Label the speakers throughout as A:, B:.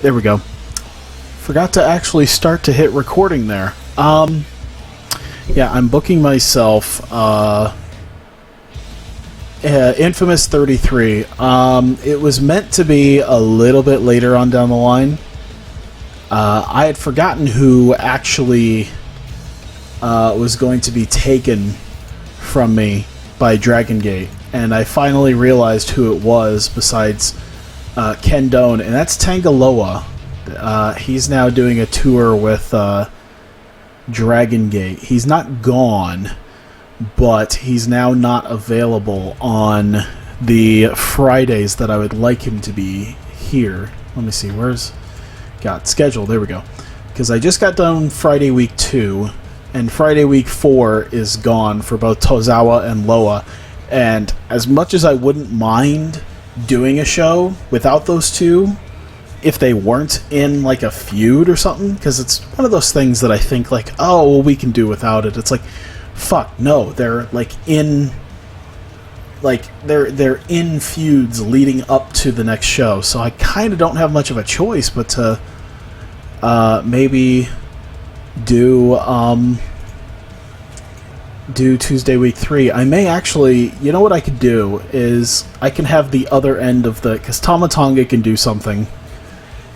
A: There we go. Forgot to actually start to hit recording there. Yeah, I'm booking myself Infamous 33. It was meant to be a little bit later on down the line. I had forgotten who actually was going to be taken from me by Dragon Gate, and I finally realized who it was besides Ken Doan, and that's Tangaloa. He's now doing a tour with Dragon Gate. He's not gone, but he's now not available on the Fridays that I would like him to be here. Let me see, where's got scheduled? There we go. Because I just got done Friday week 2, and Friday week 4 is gone for both Tozawa and Loa. And as much as I wouldn't mind doing a show without those two, if they weren't in like a feud or something, because it's one of those things that I think like, oh, well, we can do without it. It's like, fuck no, they're like in, like they're in feuds leading up to the next show, so I kind of don't have much of a choice but to maybe do Tuesday week 3. I may actually, you know what I could do is I can have the other end of the, because Tamatonga can do something,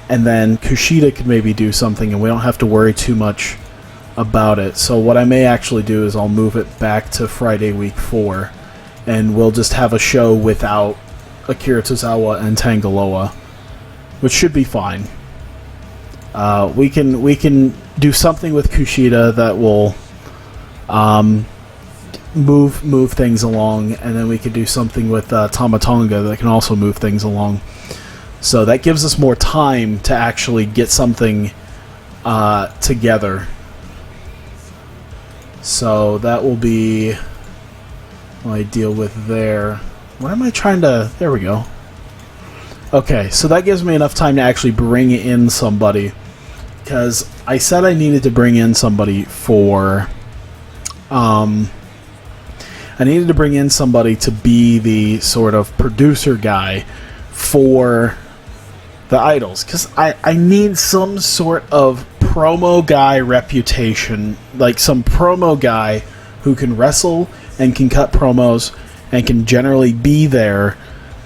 A: and then Kushida could maybe do something, and we don't have to worry too much about it. So what I may actually do is I'll move it back to Friday week 4, and we'll just have a show without Akira Tozawa and Tangaloa, which should be fine. We can do something with Kushida that will move things along, and then we could do something with Tamatonga that can also move things along. So that gives us more time to actually get something together. So that will be what I deal with there. What am I trying to... There we go. Okay, so that gives me enough time to actually bring in somebody. Because I said I needed to bring in somebody for... I needed to bring in somebody to be the sort of producer guy for the idols, because I need some sort of promo guy reputation, like some promo guy who can wrestle and can cut promos and can generally be there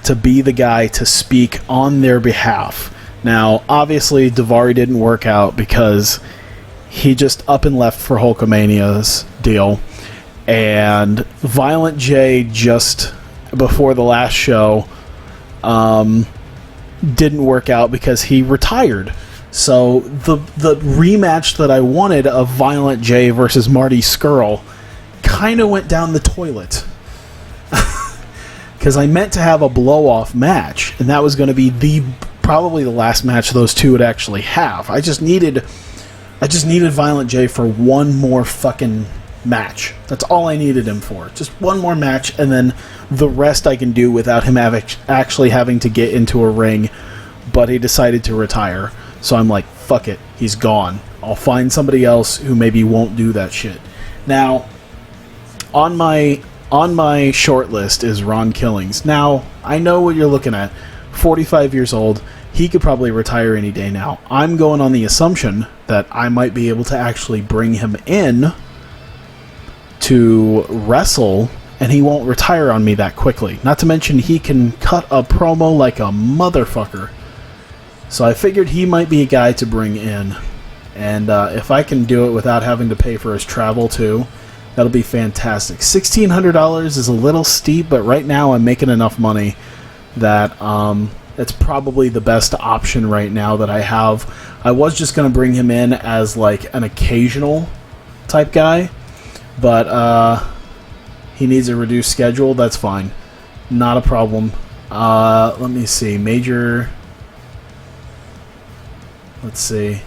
A: to be the guy to speak on their behalf. Now, obviously, Daivari didn't work out because he just up and left for Hulkamania's deal, and Violent J just before the last show didn't work out because he retired. So the rematch that I wanted of Violent J versus Marty Scurll kind of went down the toilet. Because I meant to have a blow-off match, and that was going to be probably the last match those two would actually have. I just needed Violent J for one more fucking match. That's all I needed him for. Just one more match, and then the rest I can do without him actually having to get into a ring. But he decided to retire. So I'm like, fuck it. He's gone. I'll find somebody else who maybe won't do that shit. Now, on my short list is Ron Killings. Now, I know what you're looking at. 45 years old. He could probably retire any day now. I'm going on the assumption that I might be able to actually bring him in to wrestle, and he won't retire on me that quickly. Not to mention, he can cut a promo like a motherfucker. So I figured he might be a guy to bring in. And if I can do it without having to pay for his travel too, that'll be fantastic. $1,600 is a little steep, but right now I'm making enough money that it's probably the best option right now that I have. I was just going to bring him in as like an occasional type guy, but he needs a reduced schedule. That's fine. Not a problem. Let me see. Major... Let's see.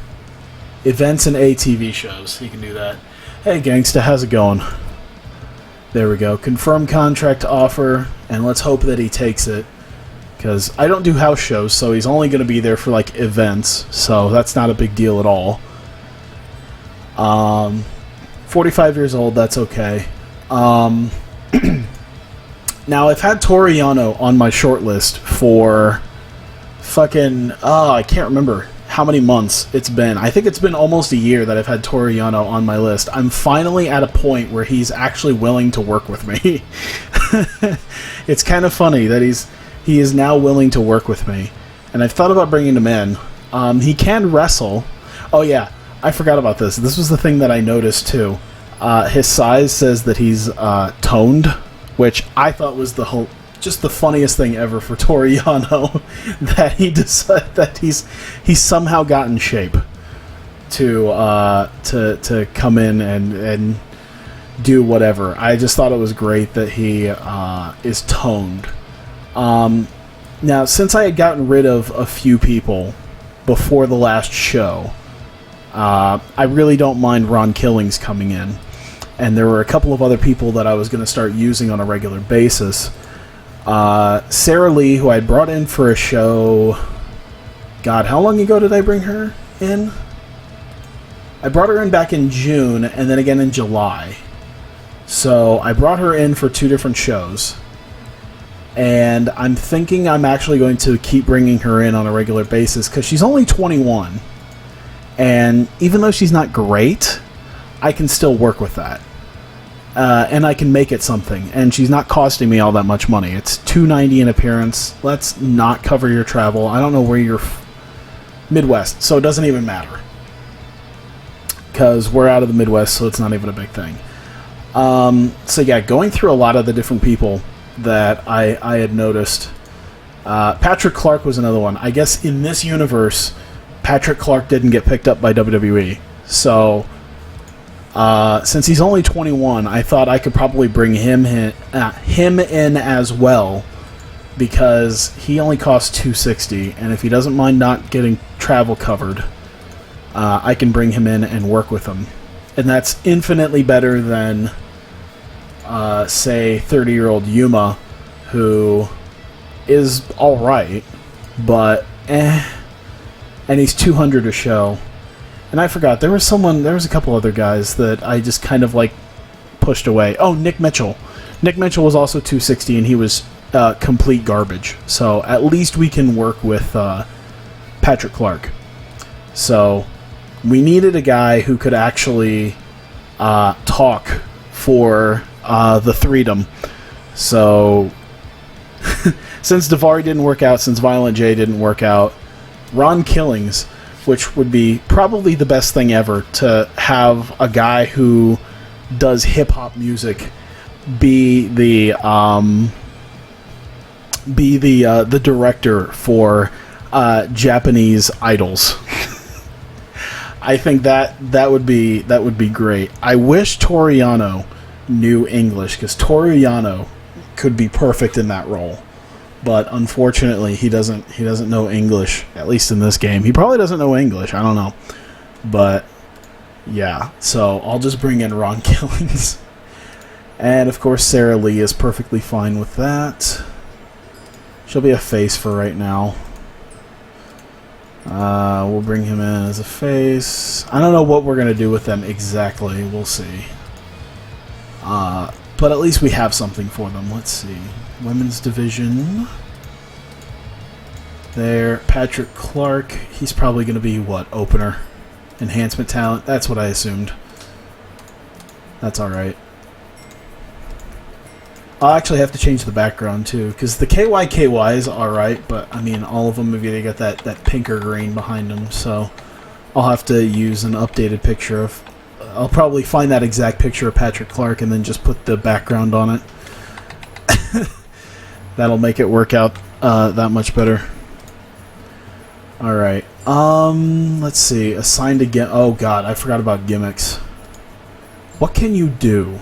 A: Events and ATV shows. He can do that. Hey, gangsta, how's it going? There we go. Confirm contract offer, and let's hope that he takes it. Because I don't do house shows, so he's only going to be there for, like, events. So that's not a big deal at all. 45 years old, that's okay. Now, I've had Toriano on my short list for fucking... I can't remember how many months it's been. I think it's been almost a year that I've had Toru Yano on my list. I'm finally at a point where he's actually willing to work with me. It's kind of funny that he is now willing to work with me. And I've thought about bringing him in. He can wrestle. Oh yeah, I forgot about this. This was the thing that I noticed too. His size says that he's toned, which I thought was just the funniest thing ever for Toru Yano, that he decided that he's somehow got in shape to come in and do whatever. I just thought it was great that he is toned. Now, since I had gotten rid of a few people before the last show, I really don't mind Ron Killings coming in. And there were a couple of other people that I was going to start using on a regular basis. Sarah Lee, who I brought in for a show... God, how long ago did I bring her in? I brought her in back in June, and then again in July. So, I brought her in for 2 different shows. And I'm thinking I'm actually going to keep bringing her in on a regular basis, because she's only 21. And even though she's not great, I can still work with that. And I can make it something. And she's not costing me all that much money. It's $290 an appearance. Let's not cover your travel. I don't know where you're... Midwest, so it doesn't even matter. Because we're out of the Midwest, so it's not even a big thing. So yeah, going through a lot of the different people that I had noticed. Patrick Clark was another one. I guess in this universe, Patrick Clark didn't get picked up by WWE. So... since he's only 21, I thought I could probably bring him in as well, because he only costs $260, and if he doesn't mind not getting travel covered, I can bring him in and work with him. And that's infinitely better than, say, 30-year-old Yuma, who is alright, but and he's $200 a show. And I forgot, there was a couple other guys that I just kind of like pushed away. Oh, Nick Mitchell. Nick Mitchell was also $260, and he was complete garbage. So at least we can work with Patrick Clark. So we needed a guy who could actually talk for the Threedom. So since Daivari didn't work out, since Violent J didn't work out, Ron Killings, which would be probably the best thing ever, to have a guy who does hip-hop music be the director for Japanese idols. I think that would be great. I wish Toru Yano knew English, because Toru Yano could be perfect in that role. But unfortunately, he doesn't know English, at least in this game. He probably doesn't know English, I don't know. But, yeah, so I'll just bring in Ron Killings. And, of course, Sarah Lee is perfectly fine with that. She'll be a face for right now. We'll bring him in as a face. I don't know what we're going to do with them exactly. We'll see. But at least we have something for them. Let's see. Women's division. There. Patrick Clark. He's probably going to be, what, opener? Enhancement talent? That's what I assumed. That's alright. I'll actually have to change the background, too, because the KY is alright, but, I mean, all of them have either got that pink or green behind them, so I'll have to use an updated picture of... I'll probably find that exact picture of Patrick Clark and then just put the background on it. That'll make it work out that much better. Alright. Let's see. Assigned to gimmick. Oh god, I forgot about gimmicks. What can you do?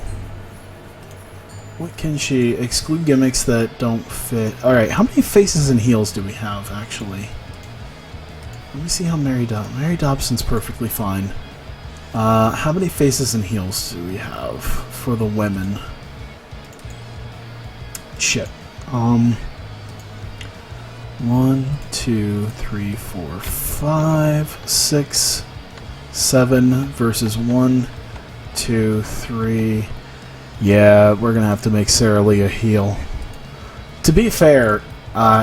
A: What can she... Exclude gimmicks that don't fit. Alright, how many faces and heels do we have, actually? Let me see how Mary Dobson's perfectly fine. How many faces and heels do we have for the women? Shit. 1, 2, 3, 4, 5, 6, 7 versus 1, 2, 3. Yeah, we're gonna have to make Sarah Lee a heel. To be fair,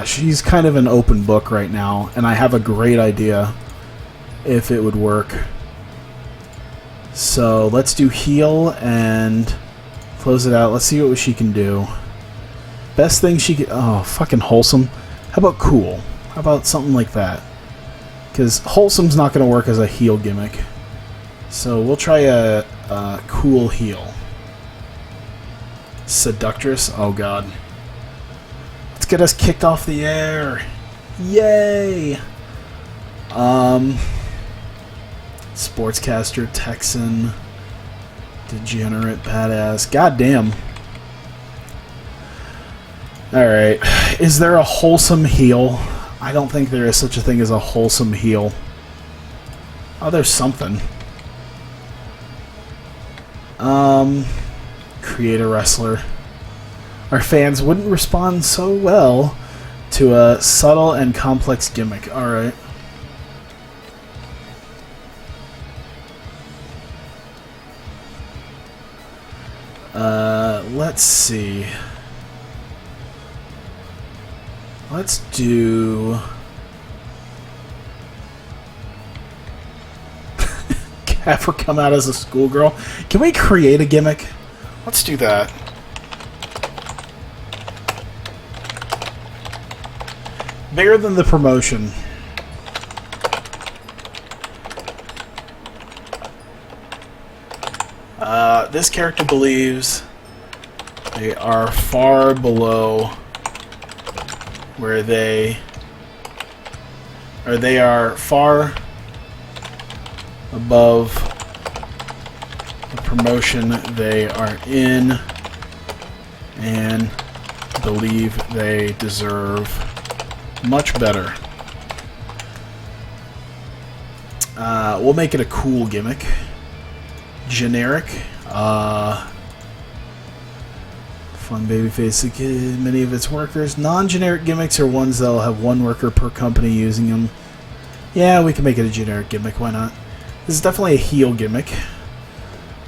A: she's kind of an open book right now, and I have a great idea if it would work. So let's do heal and close it out. Let's see what she can do. Best thing she could... Oh, fucking wholesome. How about cool? How about something like that? Because wholesome's not going to work as a heal gimmick. So we'll try a cool heal. Seductress? Oh god. Let's get us kicked off the air. Yay! Sportscaster, Texan, Degenerate, Badass. God damn. Alright. Is there a wholesome heal? I don't think there is such a thing as a wholesome heal. Oh, there's something. Create a wrestler. Our fans wouldn't respond so well to a subtle and complex gimmick. Alright. Let's see. Let's do... Have her come out as a schoolgirl. Can we create a gimmick? Let's do that. Bigger than the promotion. This character believes they are far below where they are far above the promotion they are in and believe they deserve much better. We'll make it a cool gimmick. Generic. Fun babyface to get many of its workers. Non-generic gimmicks are ones that'll have one worker per company using them. Yeah, we can make it a generic gimmick. Why not? This is definitely a heel gimmick.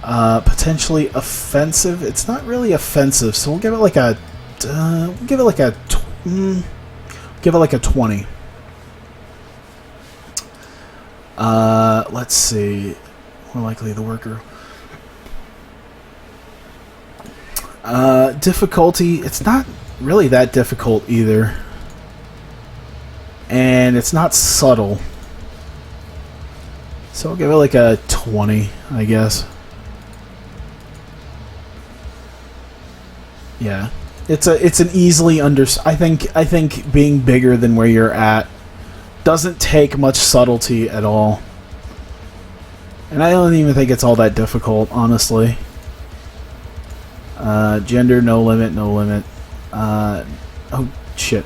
A: Potentially offensive. It's not really offensive, so we'll give it like a. We'll give it like a. Give it like a 20. Let's see. More likely the worker. Difficulty. It's not really that difficult either. And it's not subtle. So I'll give it like a 20, I guess. Yeah. It's an easily I think being bigger than where you're at doesn't take much subtlety at all. And I don't even think it's all that difficult, honestly. Gender, no limit, no limit. Oh, shit.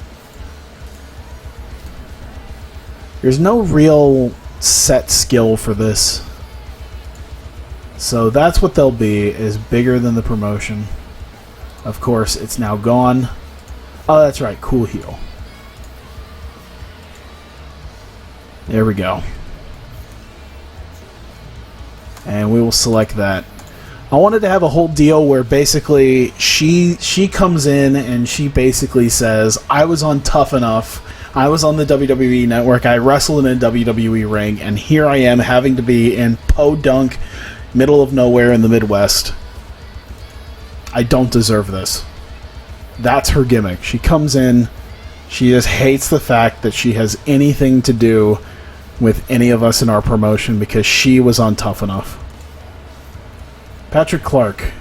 A: There's no real set skill for this. So that's what they'll be, is bigger than the promotion. Of course, it's now gone. Oh, that's right. Cool heel. There we go. And we will select that. I wanted to have a whole deal where basically she comes in and she basically says, I was on Tough Enough. I was on the WWE Network. I wrestled in a WWE ring. And here I am having to be in podunk, middle of nowhere in the Midwest. I don't deserve this. That's her gimmick. She comes in. She just hates the fact that she has anything to do with any of us in our promotion because she was on Tough Enough. Patrick Clark.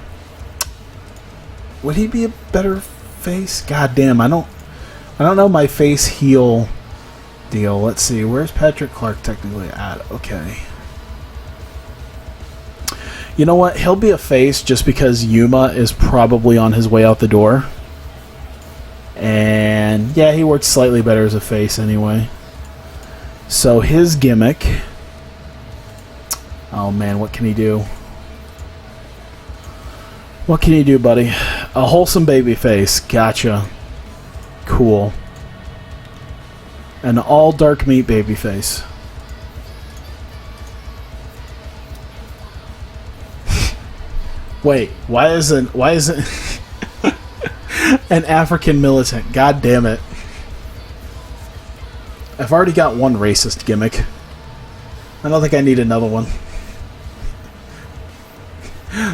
A: Would he be a better face? God damn, I don't know my face heel deal. Let's see. Where's Patrick Clark technically at? Okay. You know what? He'll be a face just because Yuma is probably on his way out the door. And yeah, he works slightly better as a face anyway. So his gimmick... Oh man, what can he do? What can you do, buddy? A wholesome baby face. Gotcha. Cool. An all dark meat baby face. Wait, why isn't an African militant? God damn it. I've already got one racist gimmick. I don't think I need another one.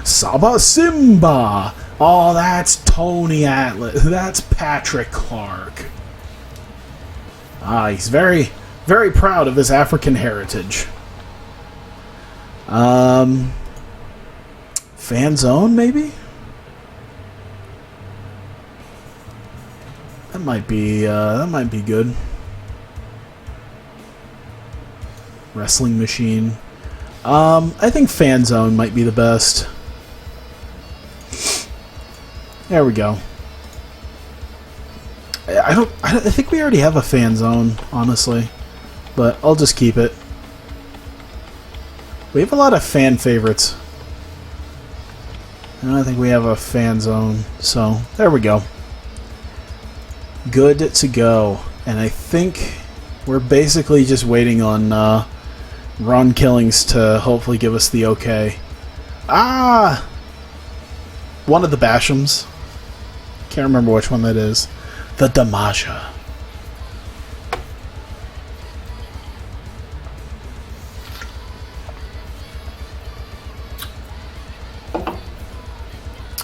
A: Saba Simba! Oh, that's Tony Atlas. That's Patrick Clark. Ah, he's very, very proud of his African heritage. Fan zone, maybe? That might be good. Wrestling machine. I think fan zone might be the best. There we go. I think we already have a fan zone, honestly, but I'll just keep it. We have a lot of fan favorites. I don't think we have a fan zone, so there we go. Good to go. And I think we're basically just waiting on Ron Killings to hopefully give us the okay. Ah! One of the Bashams. Can't remember which one that is. The Damaja.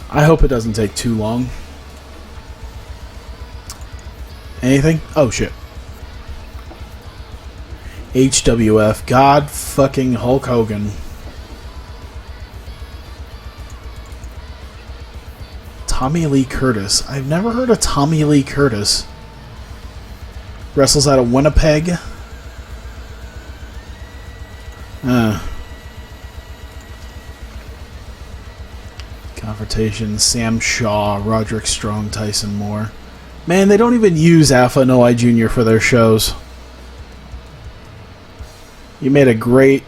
A: I hope it doesn't take too long. Anything? Oh shit. HWF. God fucking Hulk Hogan. Tommy Lee Curtis. I've never heard of Tommy Lee Curtis. Wrestles out of Winnipeg. Confrontation. Sam Shaw. Roderick Strong. Tyson Moore. Man, they don't even use Alpha Noai Jr. for their shows. You made a great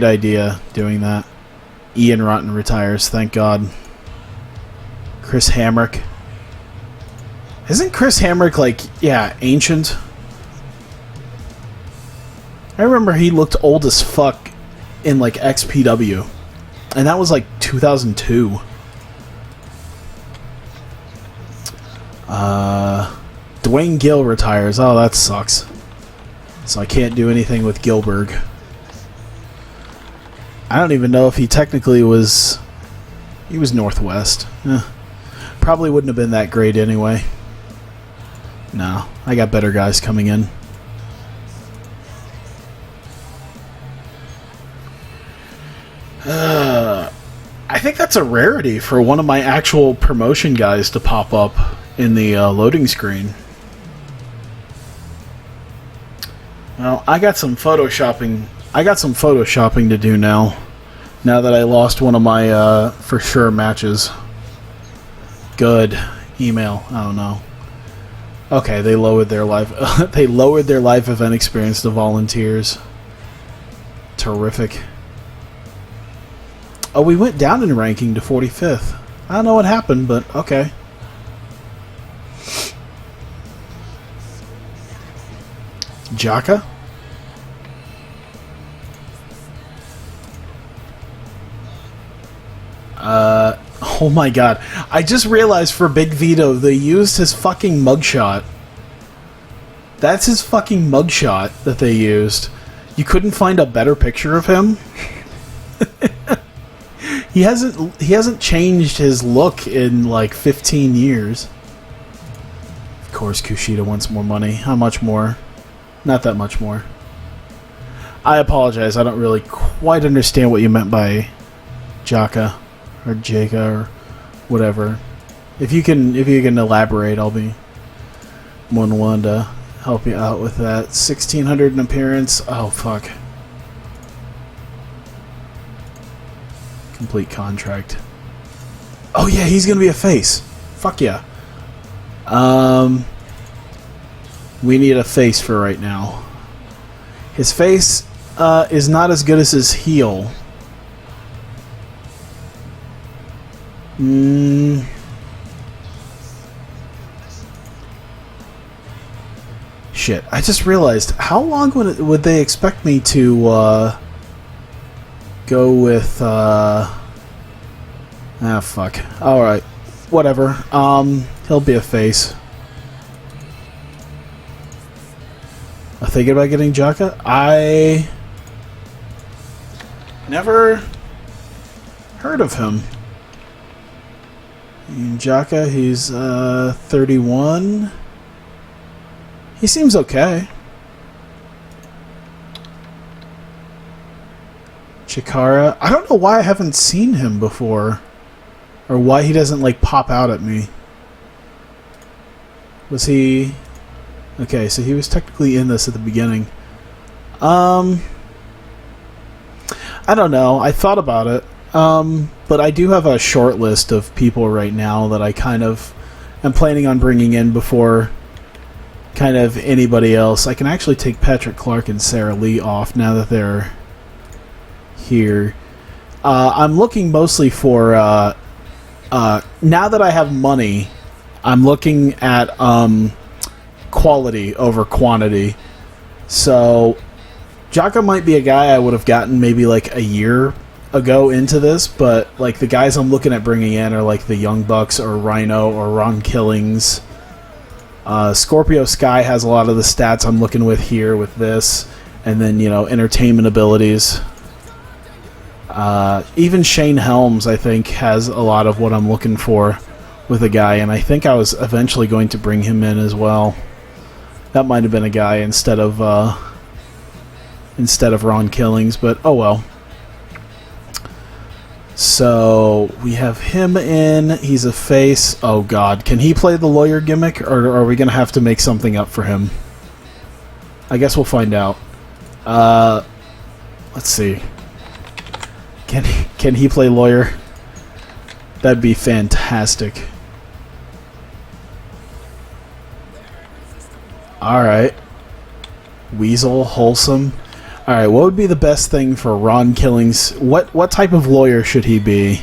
A: idea doing that. Ian Rotten retires, thank God. Chris Hamrick. Isn't Chris Hamrick, like, yeah, ancient? I remember he looked old as fuck in, like, XPW. And that was, like, 2002. Dwayne Gill retires. Oh, that sucks. So I can't do anything with Gilberg. I don't even know if he technically was... He was Northwest. Probably wouldn't have been that great anyway. No, I got better guys coming in. I think that's a rarity for one of my actual promotion guys to pop up in the loading screen. Well, I got some photoshopping. I got some photoshopping to do now. Now that I lost one of my for sure matches. Good. Email. I don't know. Okay, they lowered their live. They lowered their live event experience to volunteers. Terrific. Oh, we went down in ranking to 45th. I don't know what happened, but okay. Jaka? Oh my god. I just realized for Big Vito, they used his fucking mugshot. That's his fucking mugshot that they used. You couldn't find a better picture of him? He hasn't changed his look in like 15 years. Of course, Kushida wants more money. How much more? Not that much more. I apologize. I don't really quite understand what you meant by Jaka or Jaka or whatever. If you can elaborate, I'll be more than willing to help you out with that. 1,600 in appearance. Oh fuck. Complete contract. Oh yeah, he's gonna be a face. Fuck yeah. We need a face for right now. His face is not as good as his heel. Shit, I just realized, how long would they expect me to go with fuck. Alright. Whatever. He'll be a face. I'm thinking about getting Jaka. Never heard of him. Jaka, he's 31. He seems okay. Chikara, I don't know why I haven't seen him before, or why he doesn't like pop out at me. Was he... Okay, so he was technically in this at the beginning. I don't know. I thought about it. But I do have a short list of people right now that I kind of am planning on bringing in before kind of anybody else. I can actually take Patrick Clark and Sarah Lee off now that they're here. I'm looking mostly for... now that I have money, I'm looking at quality over quantity. So Jaka might be a guy I would have gotten maybe like a year ago into this, but like the guys I'm looking at bringing in are like the Young Bucks or Rhino or Ron Killings. Scorpio Sky has a lot of the stats I'm looking with here with this, and then, you know, entertainment abilities. Even Shane Helms, I think, has a lot of what I'm looking for with a guy, and I think I was eventually going to bring him in as well. That might have been a guy instead of Ron Killings, but oh well. So we have him in. He's a face. Oh god, can he play the lawyer gimmick, or are we gonna have to make something up for him? I guess we'll find out. Let's see. Can he play lawyer? That'd be fantastic. Alright. Weasel, wholesome. Alright, what would be the best thing for Ron Killings? What type of lawyer should he be?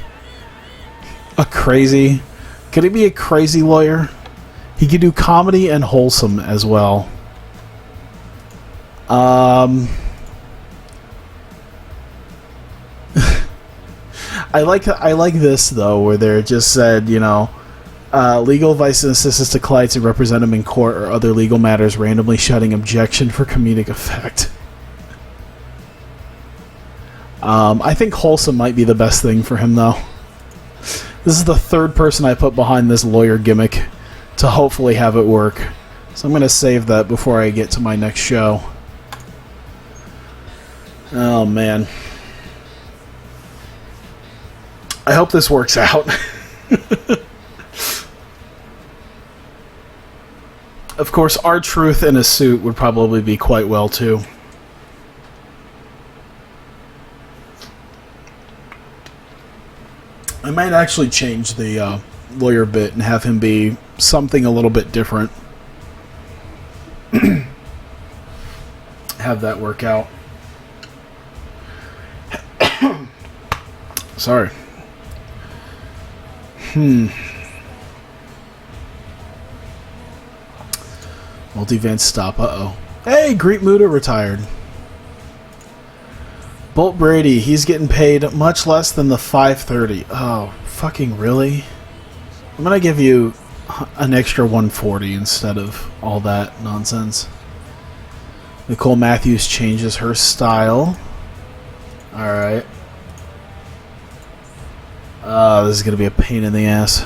A: A crazy? Could he be a crazy lawyer? He could do comedy and wholesome as well. I like this though, where they're just said, you know, legal advice and assistance to clients who represent him in court or other legal matters, randomly shouting objection for comedic effect. I think wholesome might be the best thing for him though. This is the third person I put behind this lawyer gimmick to hopefully have it work. So I'm going to save that before I get to my next show. Oh man. I hope this works out. Of course, R-Truth in a suit would probably be quite well too. I might actually change the lawyer bit and have him be something a little bit different. Have that work out. Sorry. Multi-van stop. Uh-oh. Hey, Greet Muda retired. Bolt Brady, he's getting paid much less than the $530. Oh, fucking really? I'm gonna give you an extra $140 instead of all that nonsense. Nicole Matthews changes her style. Alright. This is gonna be a pain in the ass.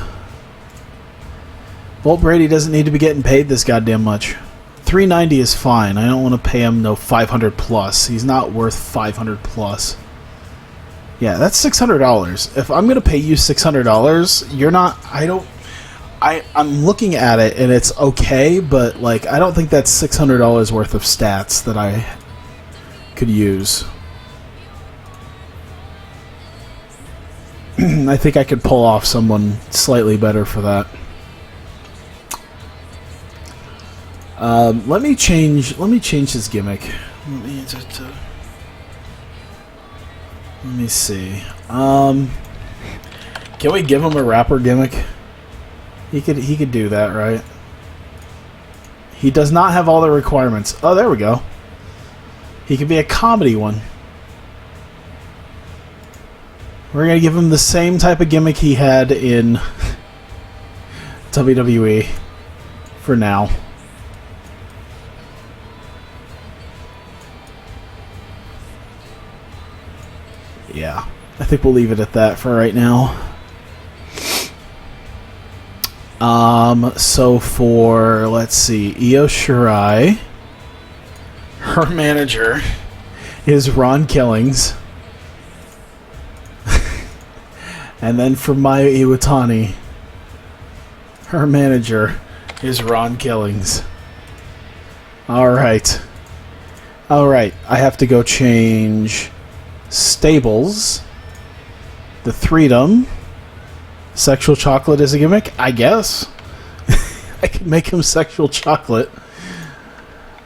A: Bolt Brady doesn't need to be getting paid this goddamn much. $390 is fine. I don't want to pay him no 500 plus. He's not worth 500 plus. Yeah, that's $600. If I'm gonna pay you $600, you're not. I'm looking at it and it's okay, but like I don't think that's $600 worth of stats that I could use. I think I could pull off someone slightly better for that. Let me change his gimmick. Let me see. Can we give him a rapper gimmick? He could do that, right? He does not have all the requirements. Oh, there we go. He could be a comedy one. We're gonna give him the same type of gimmick he had in WWE for now. Yeah, I think we'll leave it at that for right now. So for, let's see, Io Shirai, her manager is Ron Killings. And then for Maya Iwatani, her manager is Ron Killings. Alright. Alright, I have to go change stables. The Freedom. Sexual chocolate is a gimmick? I guess. I can make him sexual chocolate.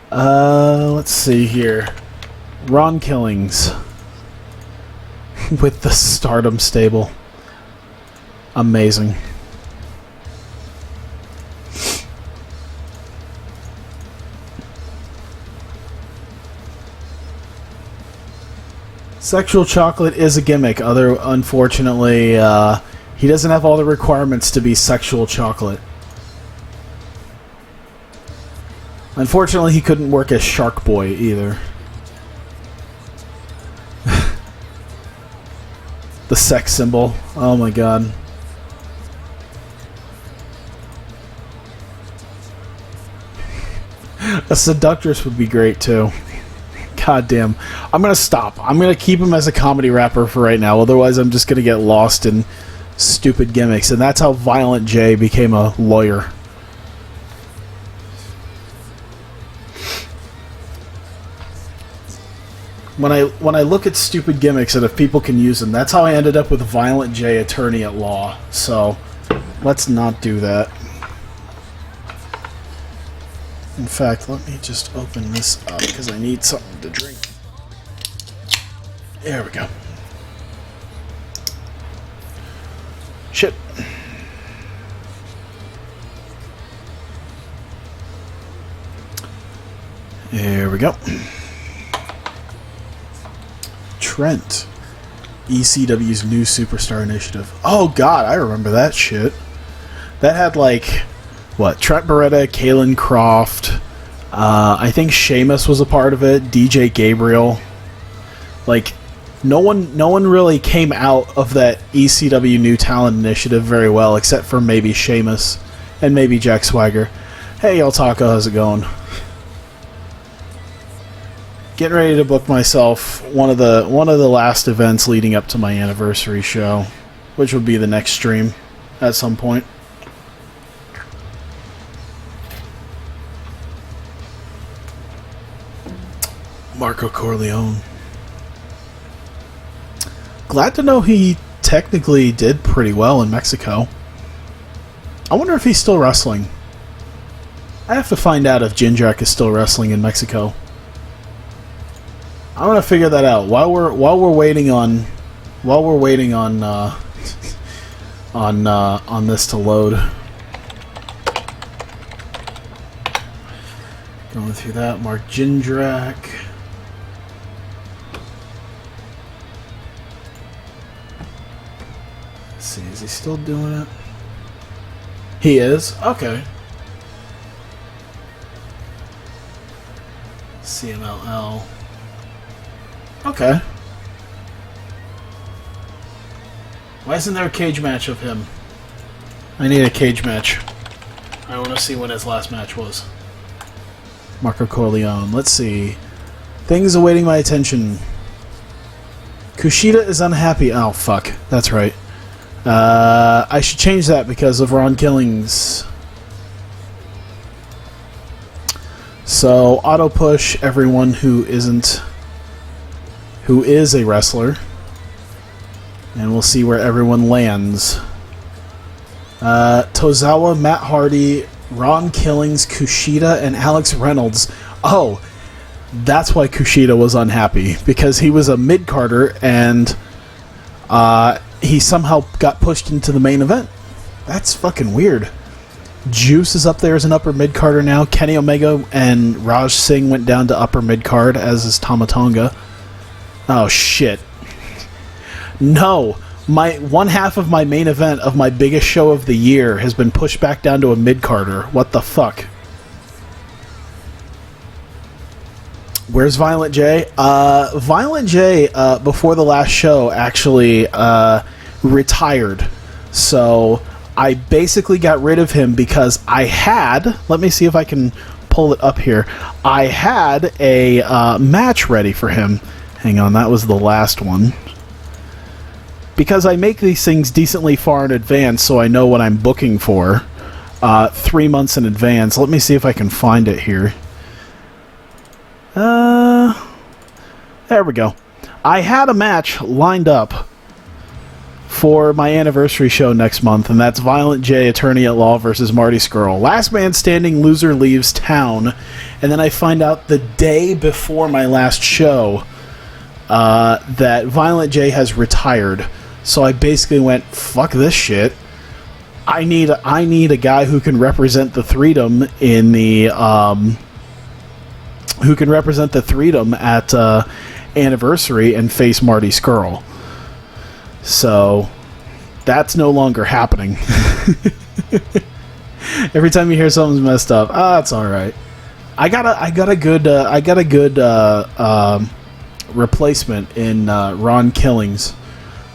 A: Let's see here. Ron Killings. With the Stardom stable. Amazing. Sexual chocolate is a gimmick. Unfortunately, he doesn't have all the requirements to be sexual chocolate. Unfortunately, he couldn't work as Shark Boy either. The sex symbol. Oh my god. A seductress would be great too. God damn. I'm gonna stop. I'm gonna keep him as a comedy rapper for right now, otherwise I'm just gonna get lost in stupid gimmicks, and that's how Violent J became a lawyer. When I look at stupid gimmicks and if people can use them, that's how I ended up with Violent J, attorney at law. So let's not do that. In fact, let me just open this up because I need something to drink. There we go. Shit. There we go. Trent. ECW's new Superstar Initiative. Oh god, I remember that shit. That had like, what, Trent Beretta, Kalen Croft, I think Sheamus was a part of it, DJ Gabriel. Like, no one really came out of that ECW New Talent Initiative very well, except for maybe Sheamus and maybe Jack Swagger. Hey, El Taco, how's it going? Getting ready to book myself one of the last events leading up to my anniversary show, which will be the next stream at some point. Marco Corleone. Glad to know he technically did pretty well in Mexico. I wonder if he's still wrestling. I have to find out if Jindrak is still wrestling in Mexico. I'm gonna figure that out while we're waiting on on this to load. Going through that, Mark Jindrak. Let's see, is he still doing it? He is? Okay. CMLL. Okay. Why isn't there a cage match of him? I need a cage match. I want to see when his last match was. Marco Corleone. Let's see. Things awaiting my attention. Kushida is unhappy. Oh, fuck. That's right. I should change that because of Ron Killings. So, auto push everyone who is a wrestler, and we'll see where everyone lands. Tozawa, Matt Hardy, Ron Killings, Kushida, and Alex Reynolds. Oh, that's why Kushida was unhappy, because he was a mid-carder and he somehow got pushed into the main event. That's fucking weird. Juice is up there as an upper mid-carder now. Kenny Omega and Raj Singh went down to upper mid-card, as is Tama Tonga. Oh, shit. No. One half of my main event of my biggest show of the year has been pushed back down to a mid-carder. What the fuck? Where's Violent J? Violent J, before the last show, actually retired. So I basically got rid of him because I had... Let me see if I can pull it up here. I had a match ready for him. Hang on, that was the last one. Because I make these things decently far in advance, so I know what I'm booking for. 3 months in advance. Let me see if I can find it here. There we go. I had a match lined up for my anniversary show next month, and that's Violent J, Attorney at Law versus Marty Scurll. Last man standing, loser leaves town. And then I find out the day before my last show that Violent J has retired. So I basically went, fuck this shit. I need a guy who can represent the Threedom in the at Anniversary and face Marty Scurll. So that's no longer happening. Every time you hear something's messed up, it's all right. I got a good replacement in Ron Killings.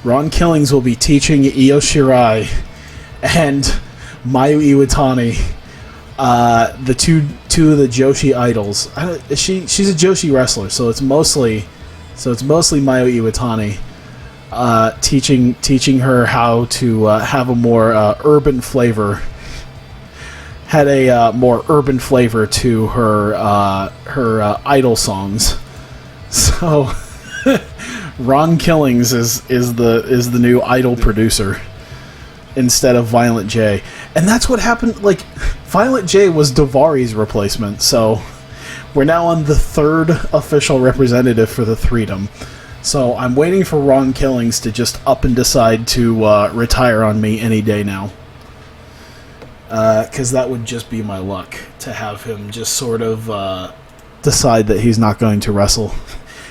A: Ron Killings will be teaching Io Shirai and Mayu Iwatani, the two of the Joshi idols. She's a Joshi wrestler, so it's mostly Mayu Iwatani, teaching her how to have a more urban flavor. Had a more urban flavor to her idol songs. So Ron Killings is the new idol producer instead of Violent J. And that's what happened. Like, Violent J was Daivari's replacement, so we're now on the third official representative for the Threedom. So I'm waiting for Ron Killings to just up and decide to retire on me any day now. Because that would just be my luck, to have him just sort of decide that he's not going to wrestle.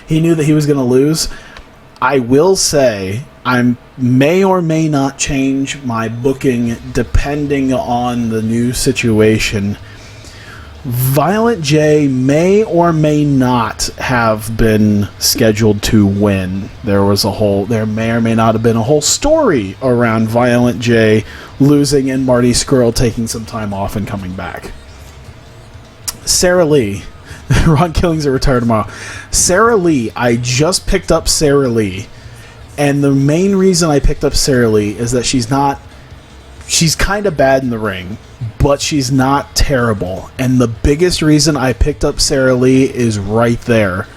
A: He knew that he was going to lose. I will say, I may or may not change my booking depending on the new situation. Violent J may or may not have been scheduled to win. There may or may not have been a whole story around Violent J losing and Marty Scurll taking some time off and coming back. Sarah Lee. Ron Killings will retire tomorrow. Sarah Lee, I just picked up Sarah Lee. And the main reason I picked up Sarah Lee is that she's kind of bad in the ring, but she's not terrible. And the biggest reason I picked up Sarah Lee is right there.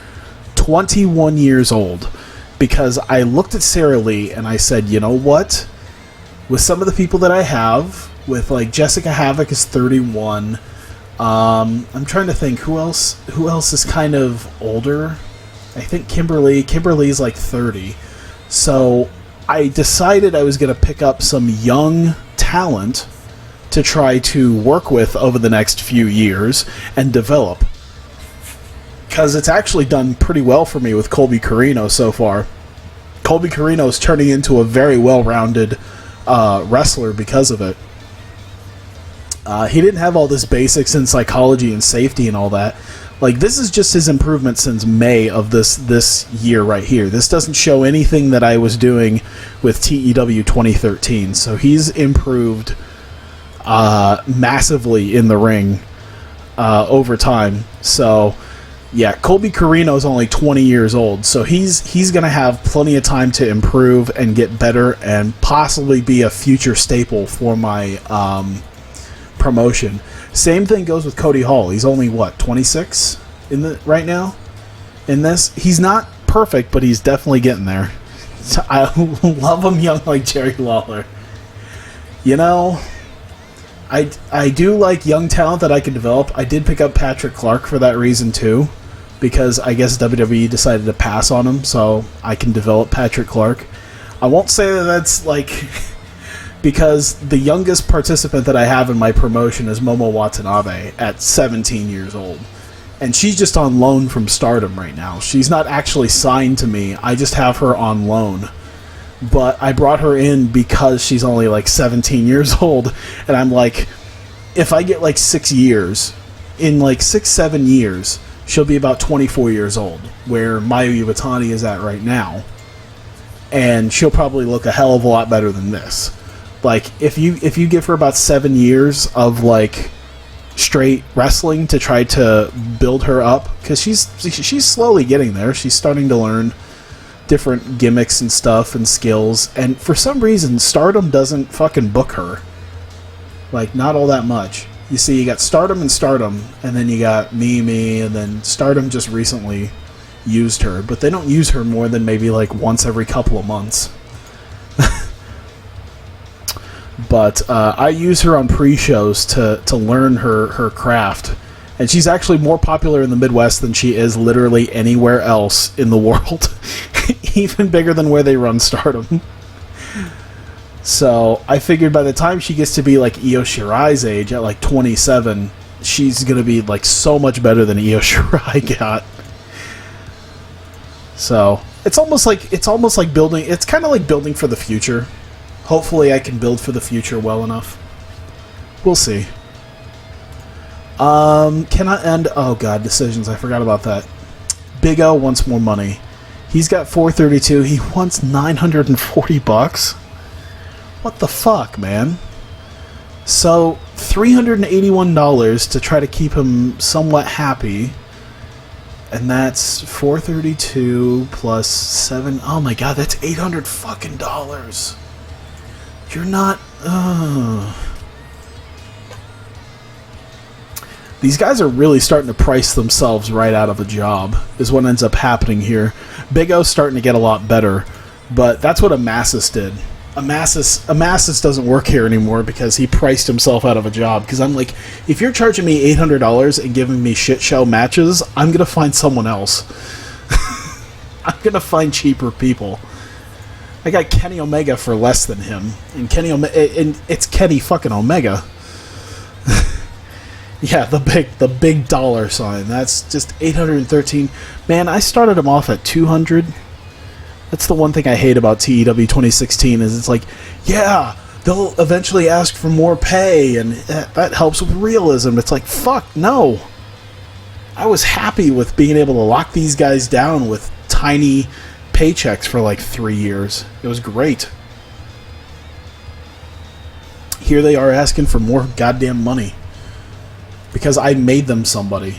A: 21 years old. Because I looked at Sarah Lee and I said, you know what? With some of the people that I have, with like Jessica Havoc is 31. I'm trying to think who else is kind of older. I think Kimberly's like 30. So I decided I was going to pick up some young talent to try to work with over the next few years and develop. Because it's actually done pretty well for me with Colby Carino so far. Colby Carino is turning into a very well-rounded wrestler because of it. He didn't have all this basics in psychology and safety and all that. Like, this is just his improvement since May of this year right here. This doesn't show anything that I was doing with TEW 2013. So he's improved massively in the ring over time. So, yeah, Colby Carino's only 20 years old. So he's going to have plenty of time to improve and get better and possibly be a future staple for my promotion. Same thing goes with Cody Hall. He's only 26 right now in this. He's not perfect, but he's definitely getting there. So I love him young like Jerry Lawler. You know, I do like young talent that I can develop. I did pick up Patrick Clark for that reason too, because I guess WWE decided to pass on him, so I can develop Patrick Clark. I won't say that that's like because the youngest participant that I have in my promotion is Momo Watanabe at 17 years old. And she's just on loan from Stardom right now. She's not actually signed to me. I just have her on loan. But I brought her in because she's only like 17 years old. And I'm like, if I get like 6 years, in like 6-7 years, she'll be about 24 years old, where Mayu Iwatani is at right now. And she'll probably look a hell of a lot better than this. Like, if you give her about 7 years of, like, straight wrestling to try to build her up, because she's slowly getting there. She's starting to learn different gimmicks and stuff and skills. And for some reason, Stardom doesn't fucking book her. Like, not all that much. You see, you got Stardom, and then you got Mimi, and then Stardom just recently used her, but they don't use her more than maybe like once every couple of months. But I use her on pre-shows to learn her craft, and she's actually more popular in the Midwest than she is literally anywhere else in the world. Even bigger than where they run Stardom. So I figured by the time she gets to be like Io Shirai's age at like 27, she's gonna be like so much better than Io Shirai got. So it's almost like building. It's kind of like building for the future. Hopefully, I can build for the future well enough. We'll see. Can I end? Oh god, decisions. I forgot about that. Big O wants more money. He's got 432. He wants $940. What the fuck, man? So $381 to try to keep him somewhat happy. And that's 432 plus 7. Oh my god, that's $800 fucking dollars. You're not. These guys are really starting to price themselves right out of a job, is what ends up happening here. Big O's starting to get a lot better, but that's what Amasis did. Amasis doesn't work here anymore because he priced himself out of a job. Because I'm like, if you're charging me $800 and giving me shit show matches, I'm gonna find someone else. I'm gonna find cheaper people. I got Kenny Omega for less than him, and it's Kenny fucking Omega. Yeah, the big dollar sign. That's just 813. Man, I started him off at 200. That's the one thing I hate about TEW 2016 is it's like, yeah, they'll eventually ask for more pay, and that helps with realism. It's like, fuck, no. I was happy with being able to lock these guys down with tiny paychecks for like 3 years. It was great. Here they are asking for more goddamn money because I made them somebody.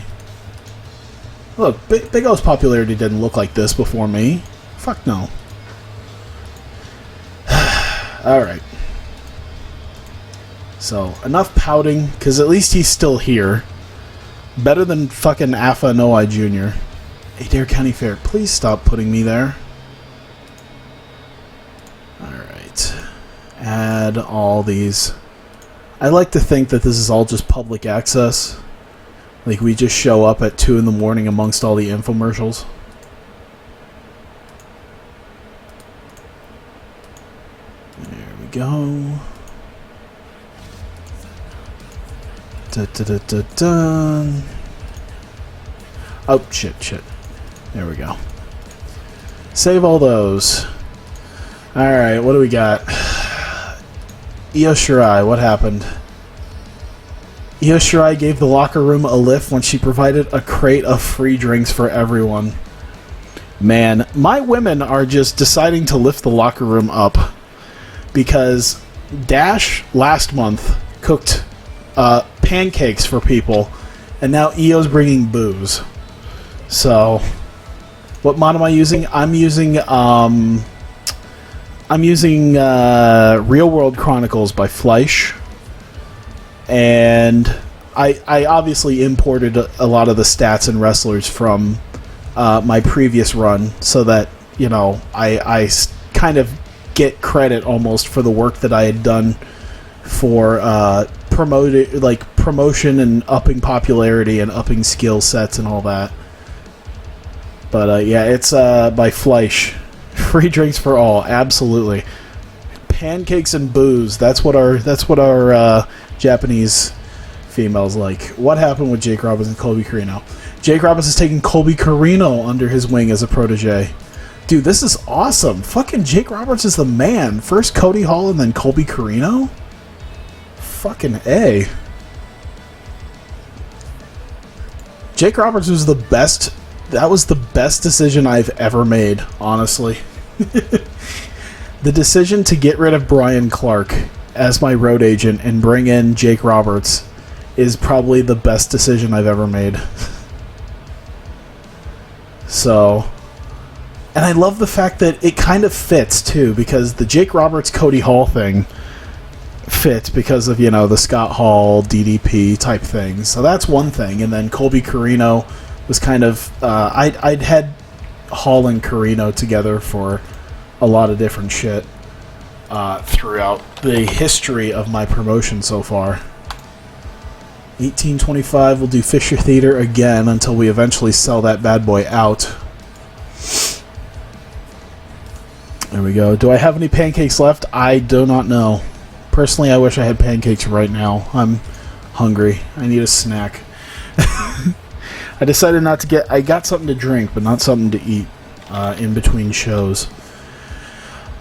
A: Look, Big O's popularity didn't look like this before me. Fuck no. Alright. So, enough pouting, because at least he's still here. Better than fucking Afa Noai Jr. Adair County Fair, please stop putting me there. Alright. Add all these. I like to think that this is all just public access. Like, we just show up at 2 in the morning amongst all the infomercials. There we go. Dun. Oh, shit. There we go. Save all those. Alright, what do we got? Io Shirai, what happened? Io Shirai gave the locker room a lift when she provided a crate of free drinks for everyone. Man, my women are just deciding to lift the locker room up. Because Dash last month cooked pancakes for people, and now Io's bringing booze. So, what mod am I using? I'm using Real World Chronicles by Fleisch, and I obviously imported a lot of the stats and wrestlers from my previous run, so that, you know, I kind of get credit almost for the work that I had done for promotion and upping popularity and upping skill sets and all that. But yeah, it's by Fleisch. Free drinks for all, absolutely. Pancakes and booze. That's what our Japanese females like. What happened with Jake Roberts and Colby Carino? Jake Roberts is taking Colby Carino under his wing as a protege. Dude, this is awesome. Fucking Jake Roberts is the man. First Cody Hall and then Colby Carino? Fucking A. Jake Roberts was the best. That was the best decision I've ever made, honestly. The decision to get rid of Brian Clark as my road agent and bring in Jake Roberts is probably the best decision I've ever made. So, and I love the fact that it kind of fits too, because the Jake Roberts Cody Hall thing fit because of, you know, the Scott Hall DDP type thing. So that's one thing. And then Colby Carino was kind of I'd had Hall and Carino together for a lot of different shit throughout the history of my promotion so far. 1825, we'll do Fisher Theater again until we eventually sell that bad boy out. There we go. Do I have any pancakes left? I do not know. Personally, I wish I had pancakes right now. I'm hungry. I need a snack. I decided not to get... I got something to drink, but not something to eat in between shows.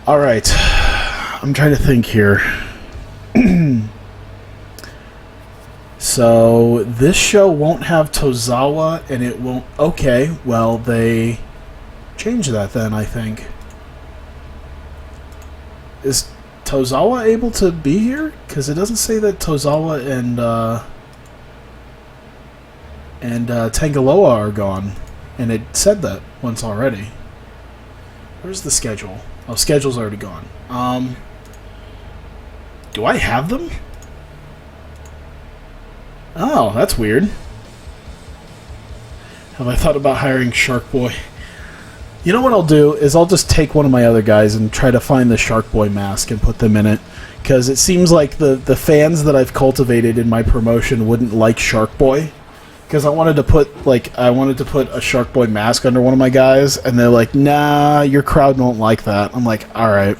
A: Alright. I'm trying to think here. So, this show won't have Tozawa, and it won't... Okay, well, they changed that then, I think. Is Tozawa able to be here? Because it doesn't say that Tozawa and Tangaloa are gone. And it said that once already. Where's the schedule? Oh, schedule's already gone. Do I have them? Oh, that's weird. Have I thought about hiring Shark Boy? You know what I'll do is I'll just take one of my other guys and try to find the Shark Boy mask and put them in it. Because it seems like the fans that I've cultivated in my promotion wouldn't like Shark Boy. Because I wanted to put a Shark Boy mask under one of my guys, and they're like, nah, your crowd won't like that. I'm like, alright.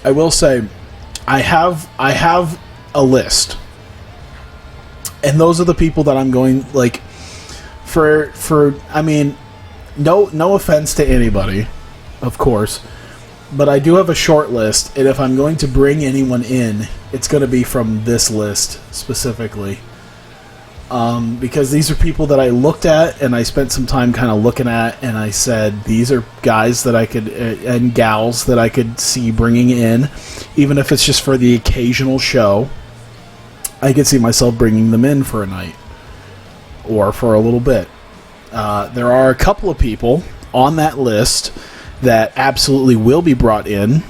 A: I will say, I have a list. And those are the people that I'm going, like, I mean, no offense to anybody, of course, but I do have a short list, and if I'm going to bring anyone in, it's going to be from this list, specifically. Because these are people that I looked at, and I spent some time kind of looking at, and I said, these are guys that I could, and gals that I could see bringing in, even if it's just for the occasional show. I could see myself bringing them in for a night, or for a little bit. There are a couple of people on that list that absolutely will be brought in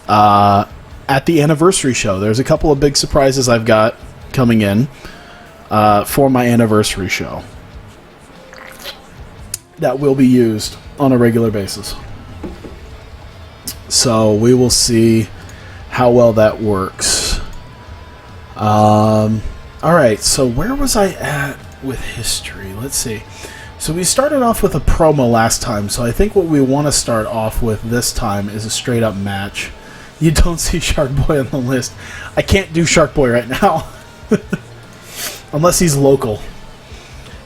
A: at the anniversary show. There's a couple of big surprises I've got coming in for my anniversary show that will be used on a regular basis. So we will see how well that works. Alright, so where was I at with history? Let's see. So we started off with a promo last time, so I think what we want to start off with this time is a straight up match. You don't see Shark Boy on the list. I can't do Shark Boy right now. Unless he's local.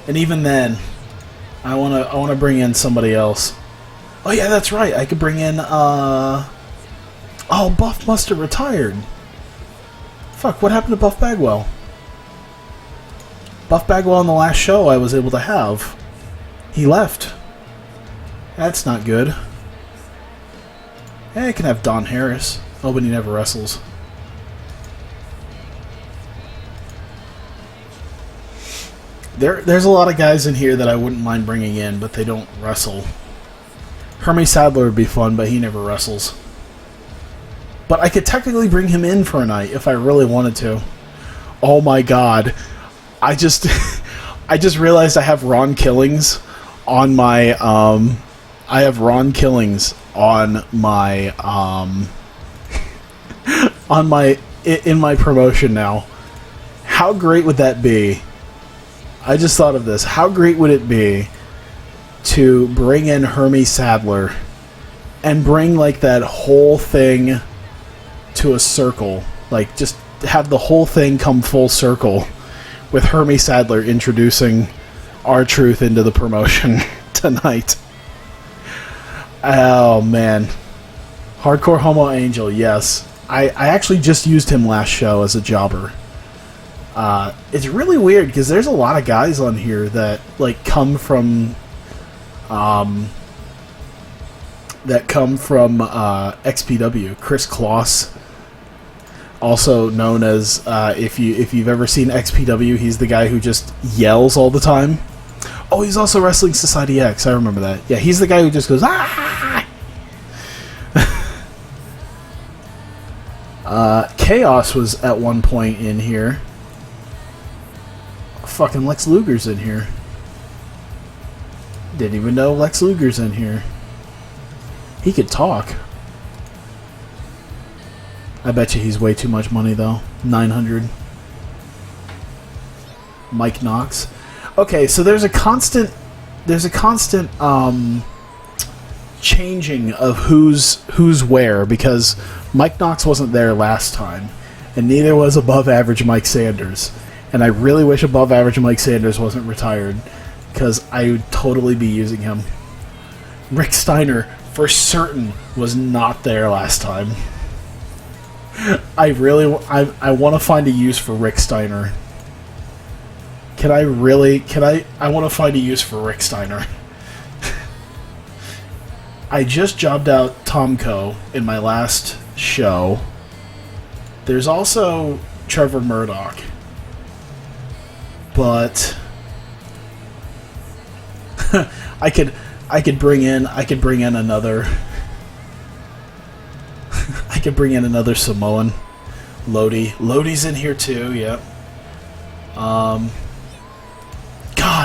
A: And even then, I wanna bring in somebody else. Oh yeah, that's right. I could bring in oh, Buff must have retired. Fuck, what happened to Buff Bagwell? Buff Bagwell on the last show I was able to have. He left. That's not good. Hey, I can have Don Harris. Oh, but he never wrestles. There's a lot of guys in here that I wouldn't mind bringing in, but they don't wrestle. Hermie Sadler would be fun, but he never wrestles. But I could technically bring him in for a night if I really wanted to. Oh my god. I just realized I have Ron Killings on my in my promotion now. How great would that be? I just thought of this. How great would it be to bring in Hermie Sadler and bring like that whole thing to a circle? Like just have the whole thing come full circle with Hermie Sadler introducing R-Truth into the promotion tonight. Oh man. Hardcore Homo Angel, yes. I actually just used him last show as a jobber. It's really weird because there's a lot of guys on here that like come from XPW. Chris Kloss, also known as if you've ever seen XPW, he's the guy who just yells all the time. Oh, he's also Wrestling Society X. I remember that. Yeah, he's the guy who just goes ah. Chaos was at one point in here. Fucking Lex Luger's in here. Didn't even know Lex Luger's in here. He could talk. I bet you he's way too much money though. 900. Mike Knox. Okay, so there's a constant changing of who's where, because Mike Knox wasn't there last time, and neither was Above Average Mike Sanders. And I really wish Above Average Mike Sanders wasn't retired, because I would totally be using him. Rick Steiner, for certain, was not there last time. I want to find a use for Rick Steiner. I want to find a use for Rick Steiner. I just jobbed out Tomko in my last show. There's also Trevor Murdoch. But I could bring in another I could bring in another Samoan. Lodi's in here too, yep. God,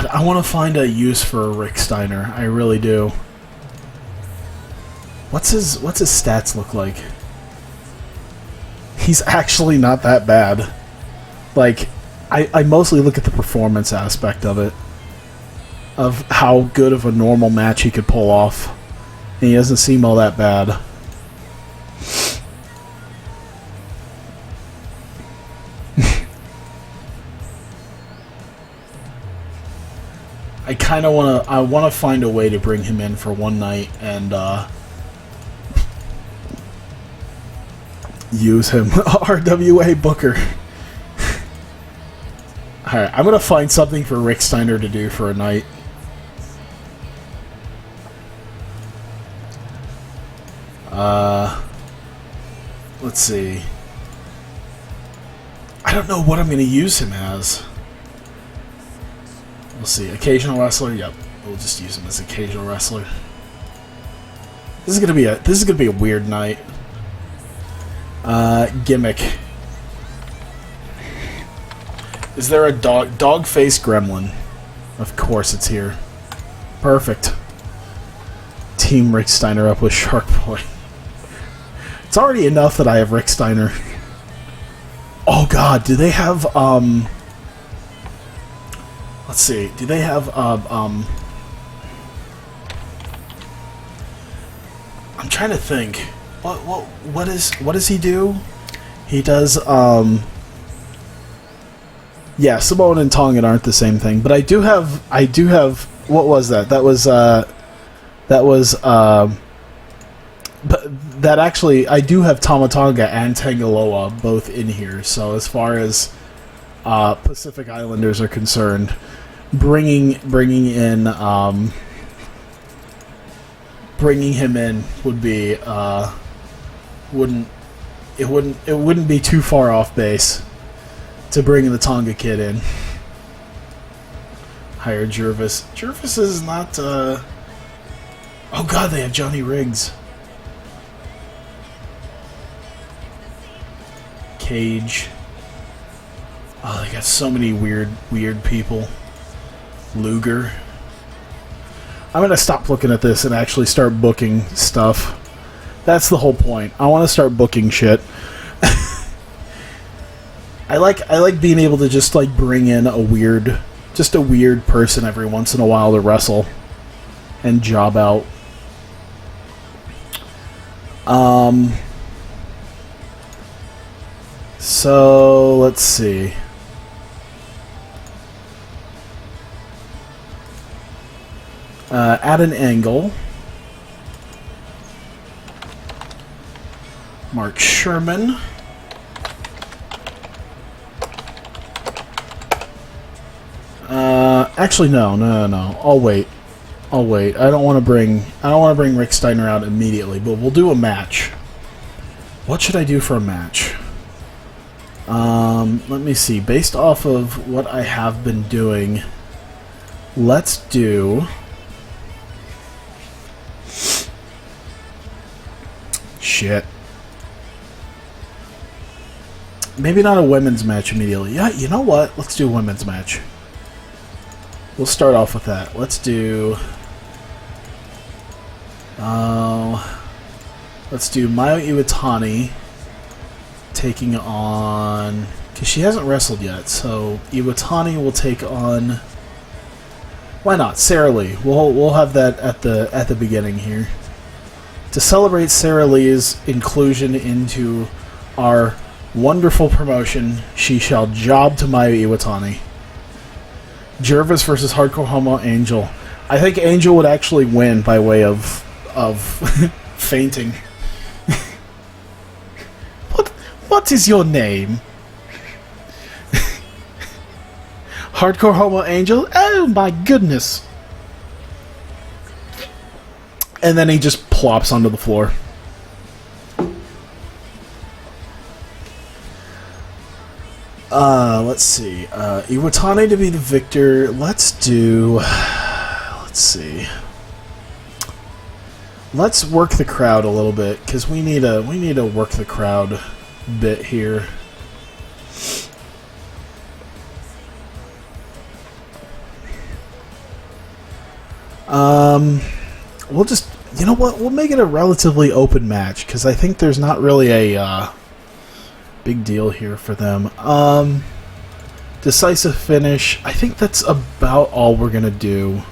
A: I want to find a use for Rick Steiner. I really do. What's his stats look like? He's actually not that bad. Like, I mostly look at the performance aspect of it. Of how good of a normal match he could pull off. And he doesn't seem all that bad. I want to find a way to bring him in for one night and use him. RWA Booker. Alright, I'm gonna find something for Rick Steiner to do for a night. Let's see. I don't know what I'm gonna use him as. We'll see. Occasional wrestler. Yep, we'll just use him as occasional wrestler. This is gonna be a weird night. Gimmick. Is there a dog face gremlin? Of course it's here. Perfect. Team Rick Steiner up with Shark Boy. It's already enough that I have Rick Steiner. Oh god, do they have let's see. Do they have I'm trying to think. What does he do? He does yeah, Samoan and Tongan aren't the same thing, but I do have what was that? But that actually, I do have Tamatonga and Tangaloa both in here. So as far as Pacific Islanders are concerned, bringing him in would be wouldn't be too far off base to bring the Tonga kid in. Hire Jervis. Jervis is not. Oh god, they have Johnny Riggs. Cage. Oh, they got so many weird people. Luger. I'm gonna stop looking at this and actually start booking stuff. That's the whole point. I want to start booking shit. I like being able to just like bring in a weird person every once in a while to wrestle and job out. So let's see. At an angle. Mark Sherman. Actually, no. I'll wait. I don't want to bring Rick Steiner out immediately, but we'll do a match. What should I do for a match? Let me see. Based off of what I have been doing, let's do... Shit. Maybe not a women's match immediately. Yeah, you know what? Let's do a women's match. We'll start off with that. Let's do... let's do Mayu Iwatani taking on... Because she hasn't wrestled yet, so Iwatani will take on... Why not? Sarah Lee. We'll have that at the beginning here. To celebrate Sarah Lee's inclusion into our wonderful promotion, she shall job to Mayu Iwatani. Jervis versus Hardcore Homo Angel. I think Angel would actually win by way of fainting. What is your name? Hardcore Homo Angel? Oh my goodness. And then he just plops onto the floor. Let's see. Iwatani to be the victor. Let's see. Let's work the crowd a little bit, because we need to work the crowd bit here. We'll just, you know what? We'll make it a relatively open match, because I think there's not really a big deal here for them. Decisive finish. I think that's about all we're gonna do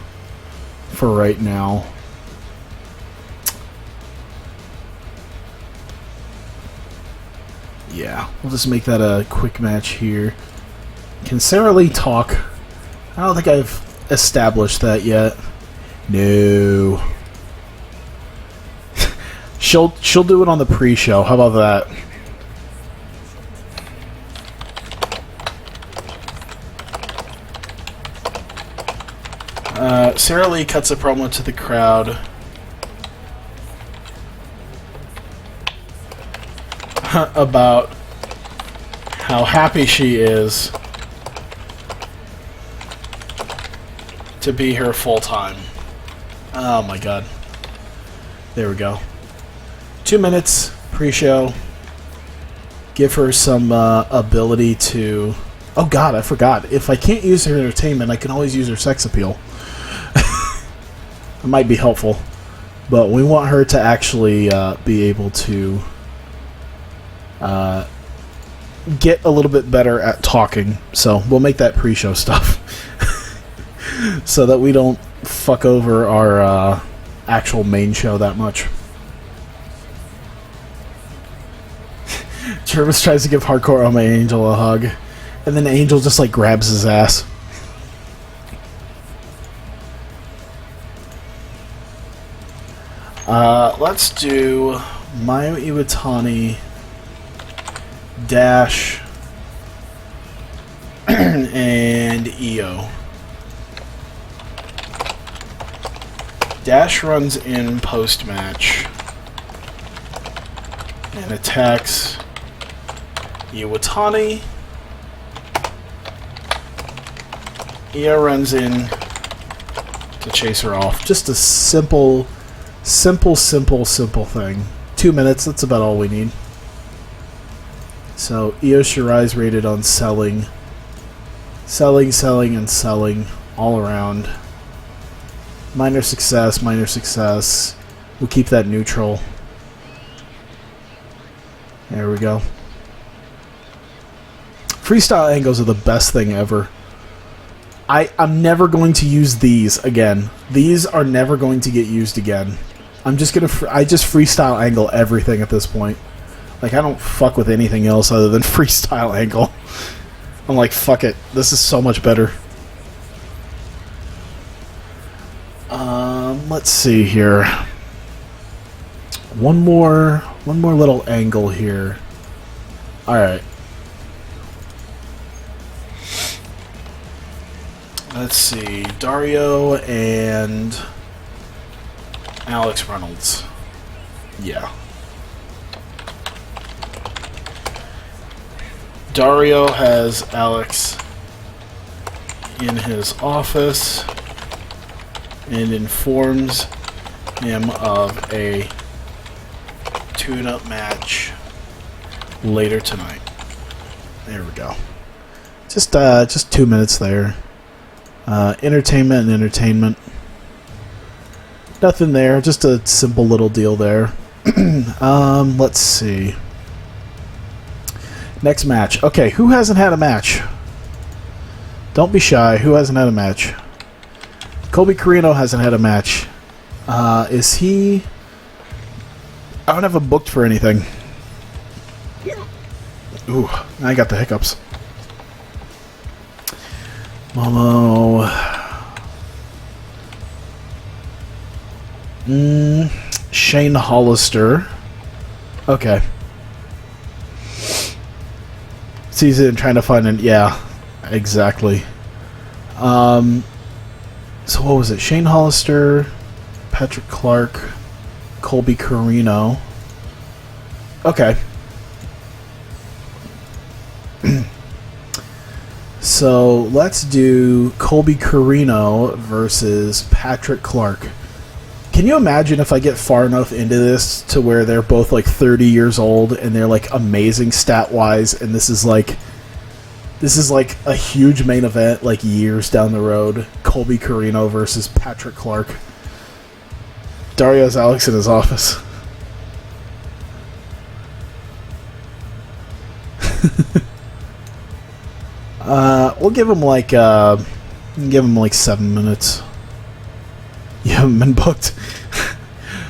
A: for right now. Yeah, we'll just make that a quick match here. Can Sarah Lee talk? I don't think I've established that yet. No. She'll do it on the pre-show. How about that? Sarah Lee cuts a promo to the crowd about how happy she is to be here full time. Oh my god. There we go. 2 minutes pre-show. Give her some ability to... Oh god, I forgot. If I can't use her entertainment, I can always use her sex appeal. It might be helpful. But we want her to actually be able to get a little bit better at talking. So we'll make that pre-show stuff. So that we don't fuck over our actual main show that much. Jervis tries to give Hardcore Homo Angel a hug, and then Angel just like grabs his ass. Let's do Mayu Iwatani Dash and Io. Dash runs in post-match and attacks Iwatani. Io runs in to chase her off. Just a simple thing. 2 minutes, that's about all we need. So, Io Shirai's rated on selling. Selling, and selling all around. Minor success. We'll keep that neutral. There we go. Freestyle angles are the best thing ever. I'm never going to use these again. These are never going to get used again. I just freestyle angle everything at this point. Like, I don't fuck with anything else other than freestyle angle. I'm like, fuck it. This is so much better. Let's see here. One more one more little angle here. Alright. Let's see. Dario and Alex Reynolds. Yeah. Dario has Alex in his office and informs him of a tune-up match later tonight. There we go. Just 2 minutes there. Entertainment and entertainment. Nothing there, just a simple little deal there. Let's see. Next match. Okay, who hasn't had a match? Don't be shy. Who hasn't had a match? Colby Carino hasn't had a match. Is he... I don't have him booked for anything. Ooh, I got the hiccups. Momo. Shane Hollister. Okay. Season trying to find an... Yeah, exactly. So what was it? Shane Hollister, Patrick Clark, Colby Carino. Okay. So let's do Colby Carino versus Patrick Clark. Can you imagine if I get far enough into this to where they're both like 30 years old and they're like amazing stat-wise, and this is like a huge main event like years down the road? Colby Carino versus Patrick Clark. Dario's Alex in his office. We'll give him like 7 minutes. You haven't been booked.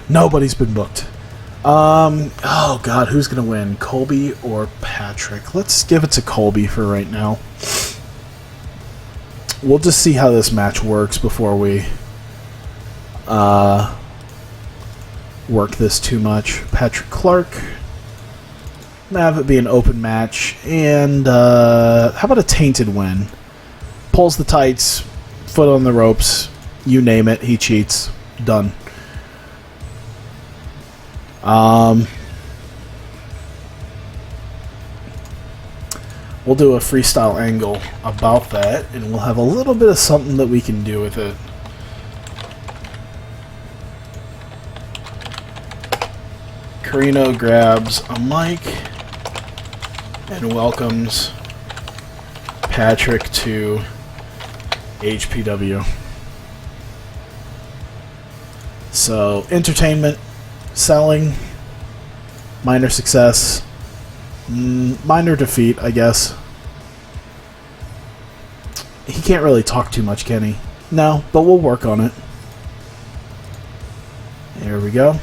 A: Nobody's been booked. Oh god, who's gonna win? Colby or Patrick? Let's give it to Colby for right now. We'll just see how this match works before we work this too much. Patrick Clark. Have it be an open match. And how about a tainted win? Pulls the tights, foot on the ropes, you name it, he cheats. Done. We'll do a freestyle angle about that, and we'll have a little bit of something that we can do with it. Carino grabs a mic and welcomes Patrick to HPW. So, entertainment, selling, minor success, minor defeat, I guess. He can't really talk too much, can he? No, but we'll work on it. There we go.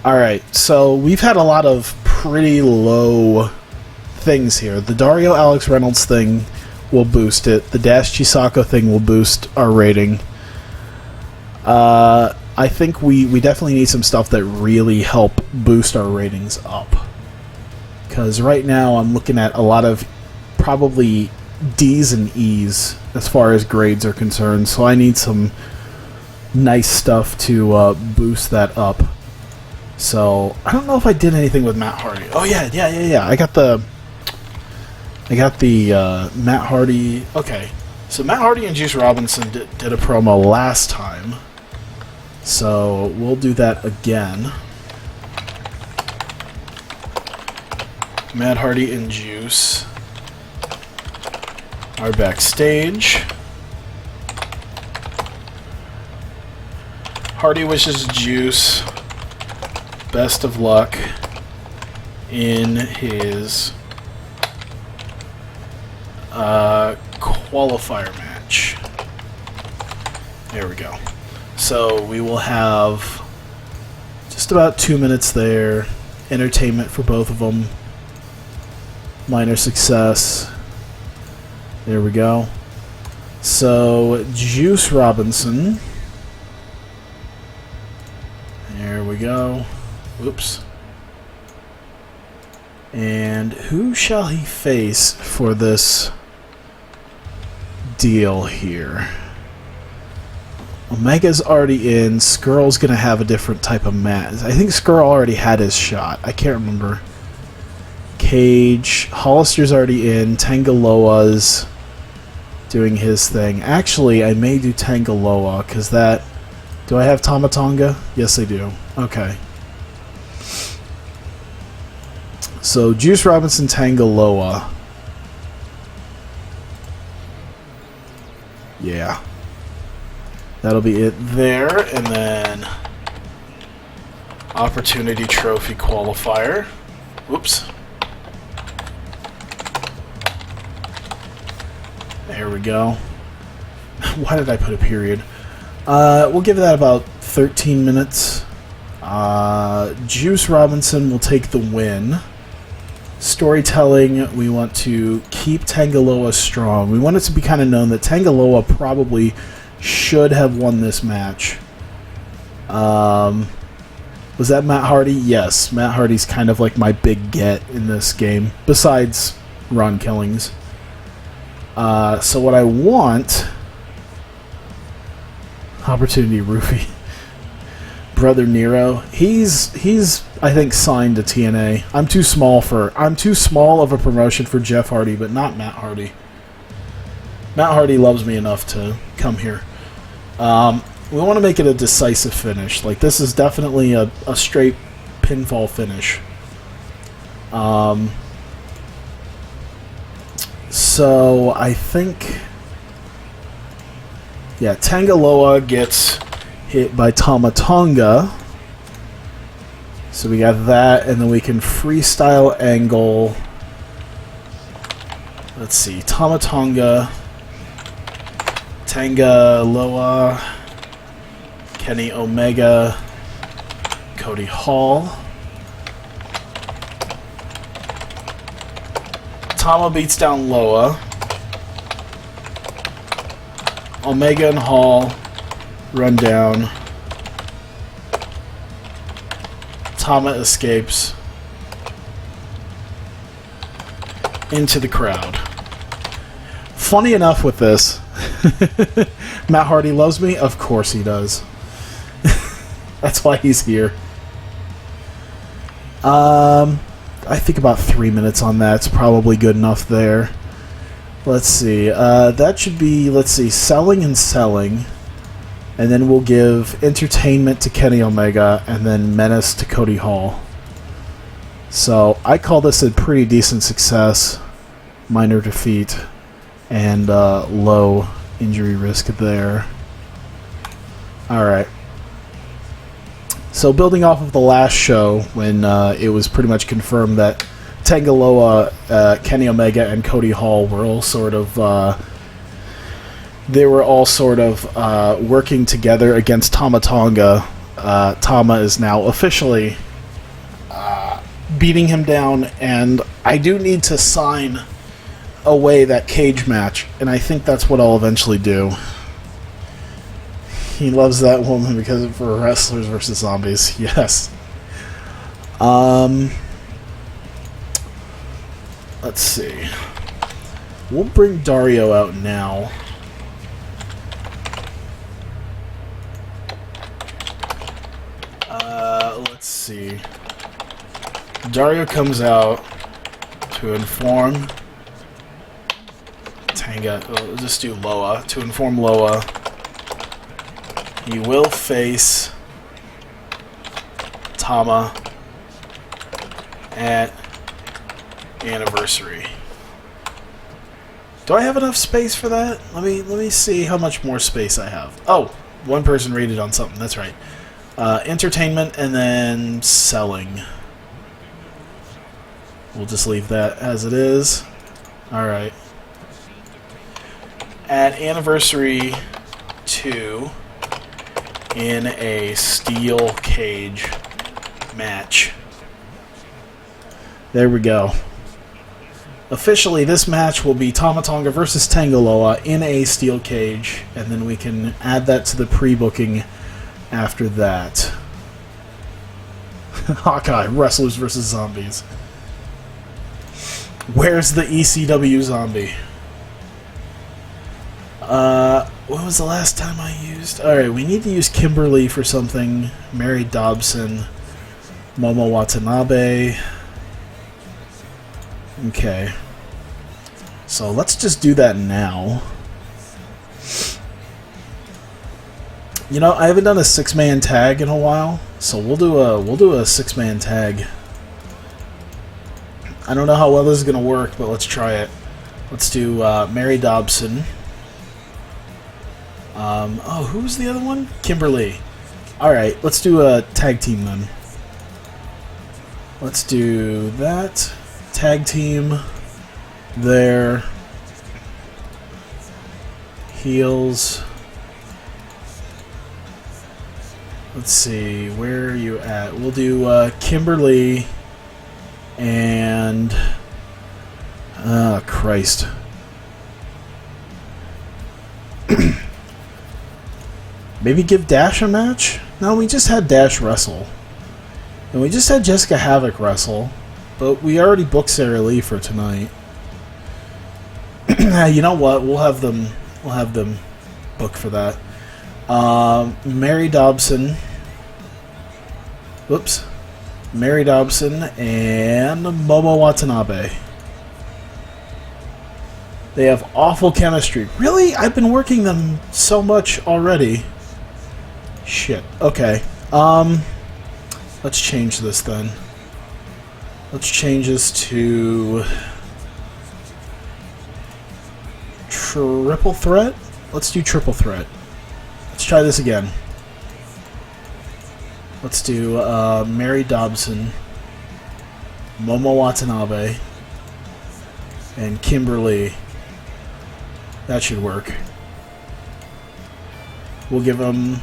A: Alright, so we've had a lot of pretty low things here. The Dario Alex Reynolds thing will boost it. The Dash Chisako thing will boost our rating. I think we definitely need some stuff that really help boost our ratings up. Because right now I'm looking at a lot of probably D's and E's as far as grades are concerned. So I need some nice stuff to boost that up. So I don't know if I did anything with Matt Hardy. Oh yeah. I got the Matt Hardy. Okay, so Matt Hardy and Juice Robinson did a promo last time. So we'll do that again. Matt Hardy and Juice are backstage. Hardy wishes Juice best of luck in his qualifier match. There we go. So we will have just about 2 minutes there. Entertainment for both of them. Minor success. There we go. So Juice Robinson. There we go. Oops. And who shall he face for this deal here? Omega's already in. Skrull's going to have a different type of match. I think Skrull already had his shot. I can't remember. Cage. Hollister's already in. Tangaloa's doing his thing. Actually, I may do Tangaloa, because that... Do I have Tama Tonga? Yes, I do. Okay. So, Juice Robinson, Tangaloa. Yeah. That'll be it there, and then Opportunity Trophy Qualifier. Whoops. There we go. Why did I put a period? We'll give that about 13 minutes. Juice Robinson will take the win. Storytelling, we want to keep Tangaloa strong. We want it to be kind of known that Tangaloa probably should have won this match. Was that Matt Hardy? Yes, Matt Hardy's kind of like my big get in this game, besides Ron Killings. So what I want... Opportunity Roofie. Brother Nero. He's I think signed to TNA. I'm too small of a promotion for Jeff Hardy, but not Matt Hardy. Matt Hardy loves me enough to come here. We want to make it a decisive finish. Like, this is definitely a straight pinfall finish. So I think, yeah, Tangaloa gets hit by Tama Tonga. So we got that, and then we can freestyle angle. Let's see, Tama Tonga, Tangaloa, Kenny Omega, Cody Hall. Tama beats down Loa. Omega and Hall run down. Tama escapes into the crowd. Funny enough with this, Matt Hardy loves me? Of course he does. That's why he's here. I think about 3 minutes on that's probably good enough there. Let's see. That should be, let's see, selling and selling. And then we'll give entertainment to Kenny Omega and then menace to Cody Hall. So I call this a pretty decent success. Minor defeat and low injury risk there. Alright. So building off of the last show, when it was pretty much confirmed that Tangaloa, Kenny Omega, and Cody Hall were all sort of working together against Tama Tonga. Tama is now officially beating him down, and I do need to sign away that cage match, and I think that's what I'll eventually do. He loves that woman because of for Wrestlers versus Zombies. Yes. Let's see. We'll bring Dario out now. Let's see. Dario comes out to inform Tanga. We'll just do Loa to inform Loa. He will face Tama at Anniversary. Do I have enough space for that? Let me see how much more space I have. Oh, one person rated on something. That's right. Entertainment and then selling. We'll just leave that as it is. Alright. At Anniversary 2, in a steel cage match. There we go. Officially, this match will be Tama Tonga versus Tangaloa in a steel cage, and then we can add that to the pre-booking after that. Hawkeye, Wrestlers versus Zombies. Where's the ECW zombie? When was the last time I used... Alright, we need to use Kimberly for something. Mary Dobson. Momo Watanabe. Okay. So let's just do that now. You know, I haven't done a 6-man tag in a while, so we'll do a 6-man tag. I don't know how well this is gonna work, but let's try it. Let's do Mary Dobson. Oh, who's the other one? Kimberly. Alright, let's do a tag team then. Let's do that. Tag team. There. Heels. Let's see, where are you at? We'll do Kimberly and... Oh, Christ. Maybe give Dash a match? No, we just had Dash wrestle. And we just had Jessica Havoc wrestle. But we already booked Sarah Lee for tonight. You know what? We'll have them book for that. Mary Dobson. Whoops. Mary Dobson and Momo Watanabe. They have awful chemistry. Really? I've been working them so much already. Shit. Okay. Let's change this then. Let's change this to triple threat. Let's do triple threat. Let's try this again. Let's do Mary Dobson, Momo Watanabe, and Kimberly. That should work. We'll give them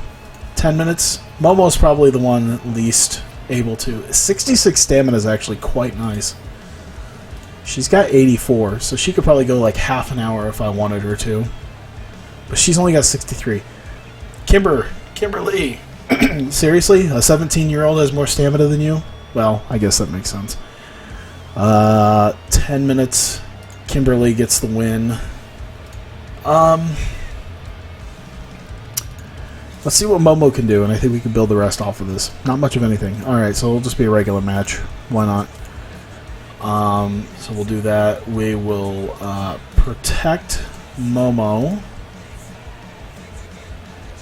A: 10 minutes. Momo's probably the one least able to. 66 stamina is actually quite nice. She's got 84, so she could probably go like half an hour if I wanted her to. But she's only got 63. Kimberly! Seriously? A 17-year-old has more stamina than you? Well, I guess that makes sense. 10 minutes. Kimberly gets the win. Let's see what Momo can do, and I think we can build the rest off of this. Not much of anything. Alright, so it'll just be a regular match. Why not? So we'll do that. We will protect Momo.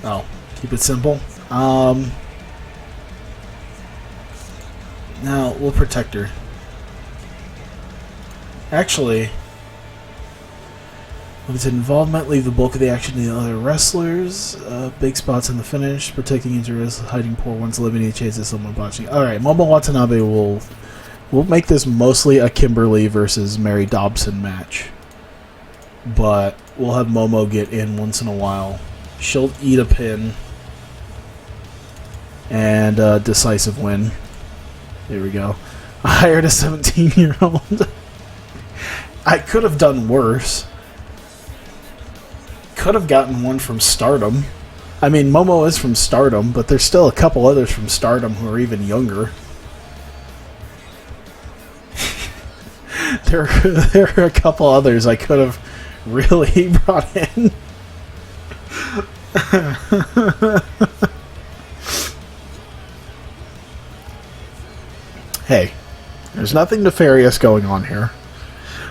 A: Oh, keep it simple. Now, we'll protect her. Actually, with its involvement, leave the bulk of the action to the other wrestlers. Big spots in the finish. Protecting interests, hiding poor ones, limiting the chance of someone botching. Alright, Momo Watanabe we'll make this mostly a Kimberly versus Mary Dobson match. But we'll have Momo get in once in a while. She'll eat a pin. And a decisive win. There we go. I hired a 17-year-old. I could have done worse. Could have gotten one from Stardom. I mean, Momo is from Stardom, but there's still a couple others from Stardom who are even younger. There are a couple others I could have really brought in. Hey, there's nothing nefarious going on here.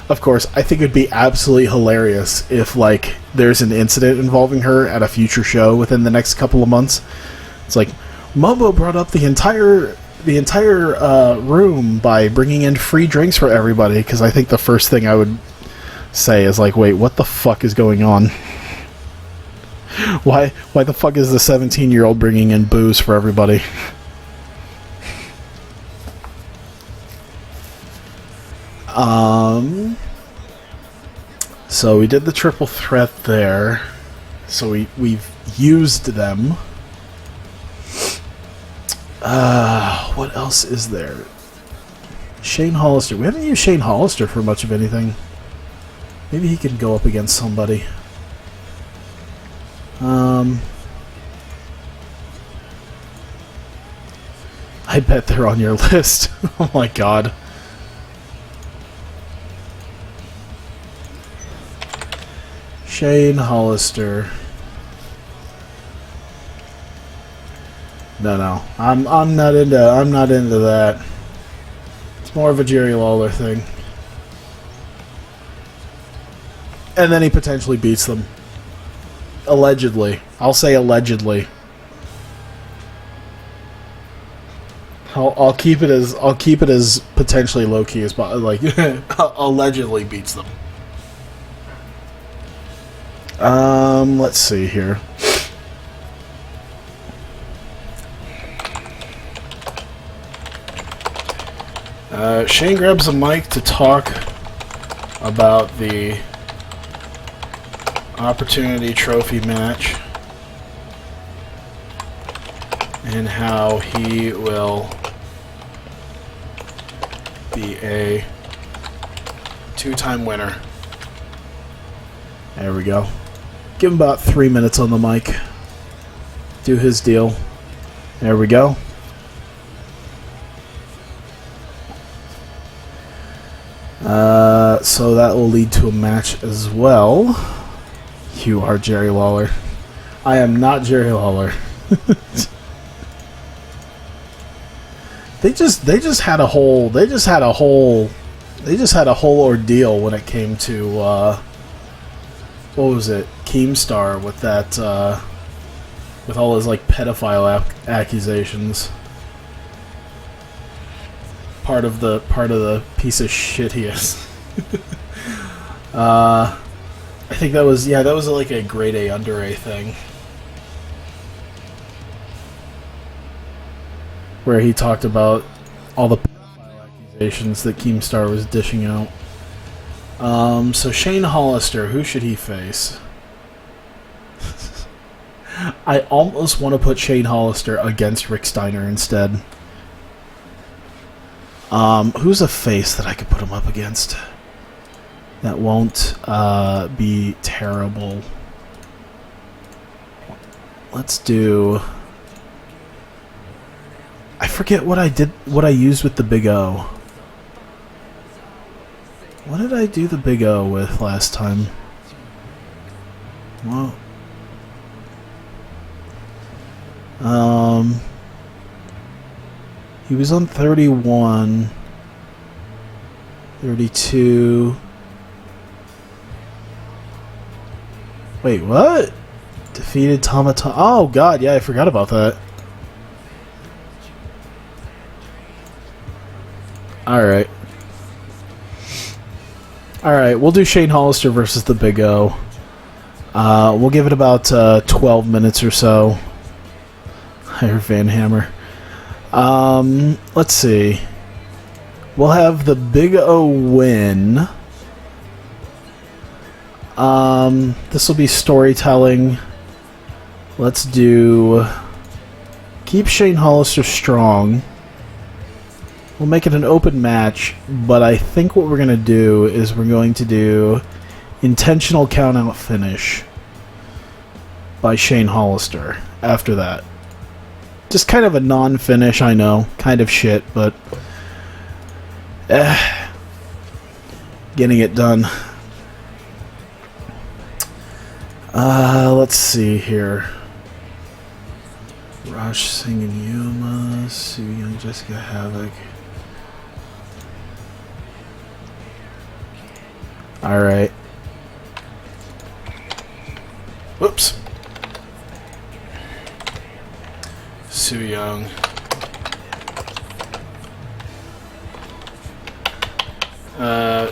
A: Of course, I think it would be absolutely hilarious if, like, there's an incident involving her at a future show within the next couple of months. It's like, Momo brought up the entire room by bringing in free drinks for everybody, because I think the first thing I would say is like, wait, what the fuck is going on? Why the fuck is the 17-year-old bringing in booze for everybody? So we did the triple threat there. So we've used them. What else is there? Shane Hollister. We haven't used Shane Hollister for much of anything. Maybe he can go up against somebody. I bet they're on your list. Oh my god. Shane Hollister. No. I'm not into that. It's more of a Jerry Lawler thing. And then he potentially beats them. Allegedly. I'll say allegedly. I'll keep it as potentially low key as possible. Like allegedly beats them. Let's see here. Shane grabs a mic to talk about the Opportunity Trophy match and how he will be a two-time winner. There we go. Give him about 3 minutes on the mic. Do his deal. There we go. So that will lead to a match as well. You are Jerry Lawler. I am not Jerry Lawler. They just had a whole ordeal when it came to what was it? Keemstar with that with all his like pedophile accusations. Part of the piece of shit he is. I think that was like a grade A under A thing. Where he talked about all the pedophile accusations that Keemstar was dishing out. So Shane Hollister, who should he face? I almost want to put Shane Hollister against Rick Steiner instead. Who's a face that I could put him up against? That won't be terrible. Let's do... I forget what I used with the Big O. What did I do the Big O with last time? Well... he was on 31... 32... Wait, what? Defeated Tomatama. Oh, God, yeah, I forgot about that. Alright. Alright, we'll do Shane Hollister versus the Big O. We'll give it about 12 minutes or so. Hire Van Hammer. Let's see. We'll have the Big O win. This will be storytelling. Let's do... keep Shane Hollister strong. We'll make it an open match, but I think what we're going to do is we're going to do intentional count-out finish by Shane Hollister after that. Just kind of a non-finish, I know. Kind of shit, but... getting it done. Let's see here. Raj Singh and Yuma, Sue Young, Jessica Havoc. Alright. Whoops. Sue Young.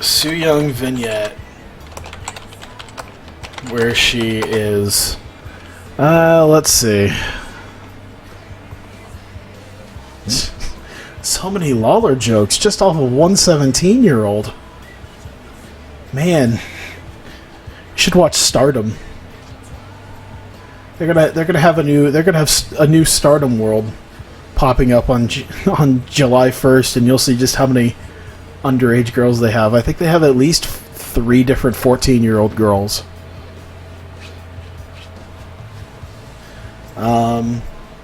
A: Sue Young vignette. Where she is. Let's see. So many Lawler jokes just off of one 17-year-old. Man, you should watch Stardom. They're gonna have a new Stardom world popping up on July 1st, and you'll see just how many underage girls they have. I think they have at least 3 different 14-year-old girls.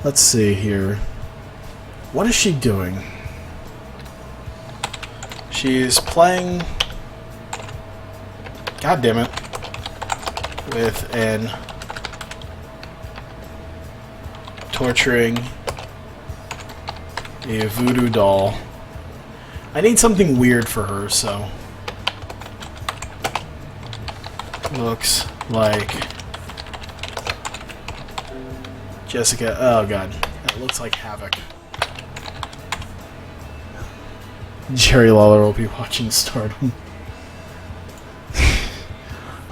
A: Let's see here. What is she doing? She's playing... God damn it. with an torturing a voodoo doll. I need something weird for her, so looks like Jessica. Oh god, that looks like Havoc. Jerry Lawler will be watching Stardom.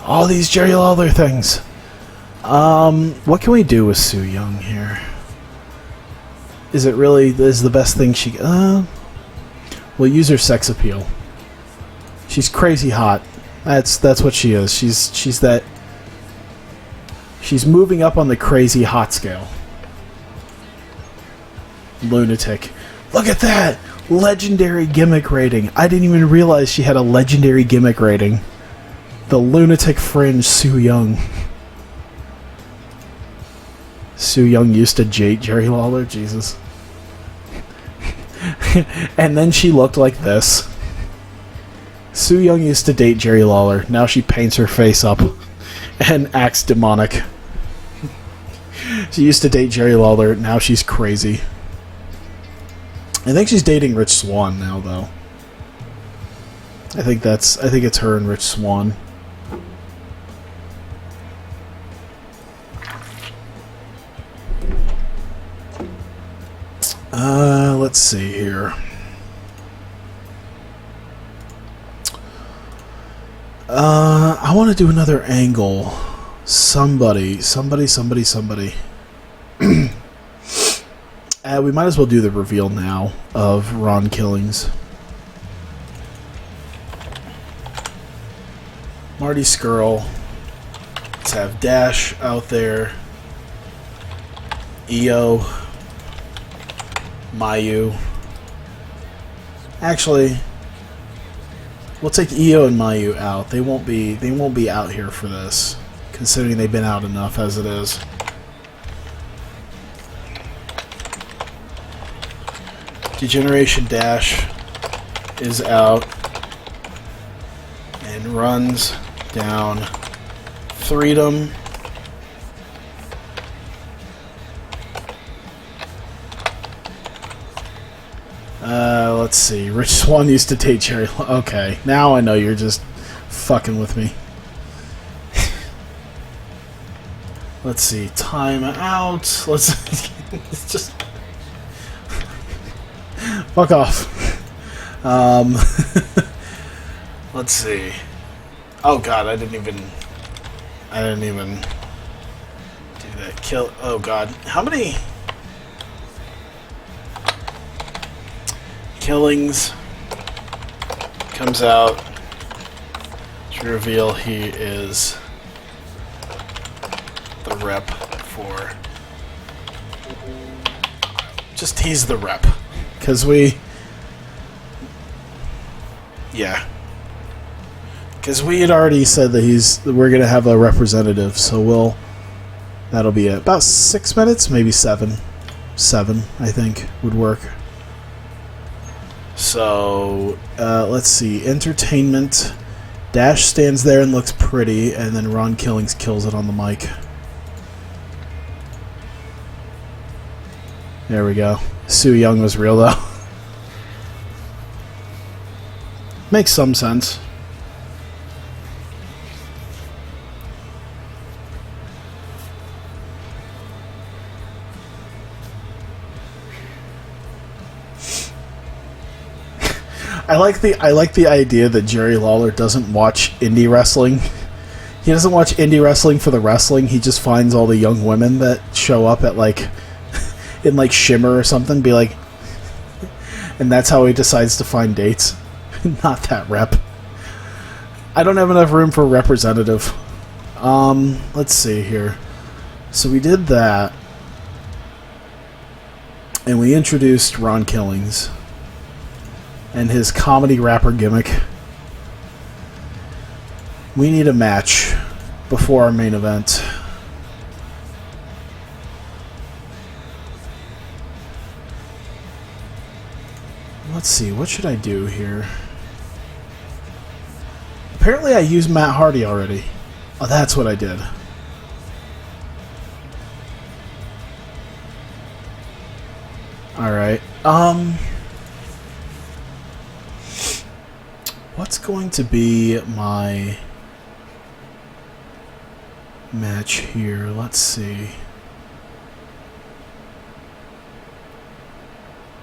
A: All these Jerry Lawler things. What can we do with Su Yung here? Is it really the best thing she... we'll use her sex appeal. She's crazy hot. That's what she is. She's that... She's moving up on the crazy hot scale. Lunatic. Look at that! Legendary gimmick rating. I didn't even realize she had a legendary gimmick rating. The Lunatic Fringe Su Yung. Su Yung used to date Jerry Lawler? Jesus. And then she looked like this. Su Yung used to date Jerry Lawler. Now she paints her face up and acts demonic. She used to date Jerry Lawler. Now she's crazy. I think she's dating Rich Swann now, though. I think it's her and Rich Swann. Let's see here. I want to do another angle. Somebody. We might as well do the reveal now of Ron Killings. Marty Scurll. Let's have Dash out there. Io. Mayu. Actually, we'll take Io and Mayu out. They won't be out here for this, considering they've been out enough as it is. Degeneration Dash is out and runs down Freedom. Let's see. Rich Swann used to date Jerry. Okay, now I know you're just fucking with me. Let's see. Time out. Let's just fuck off. Let's see. Oh god, I didn't even do that. Kill. Oh god, how many Killings comes out to reveal he is the rep for... Just he's the rep. Because yeah. Because we had already said that we're going to have a representative, so that'll be it. About 6 minutes, maybe 7. 7, I think, would work. So, let's see. Entertainment. Dash stands there and looks pretty, and then Ron Killings kills it on the mic. There we go. Su Yung was real, though. Makes some sense. I like the idea that Jerry Lawler doesn't watch indie wrestling. He doesn't watch indie wrestling for the wrestling. He just finds all the young women that show up at in Shimmer or something, be like, and that's how he decides to find dates. Not that rep. I don't have enough room for a representative. Let's see here. So we did that, and we introduced Ron Killings and his comedy rapper gimmick. We need a match before our main event. Let's see, what should I do here? Apparently I used Matt Hardy already. Oh, that's what I did. Alright. What's going to be my match here? Let's see.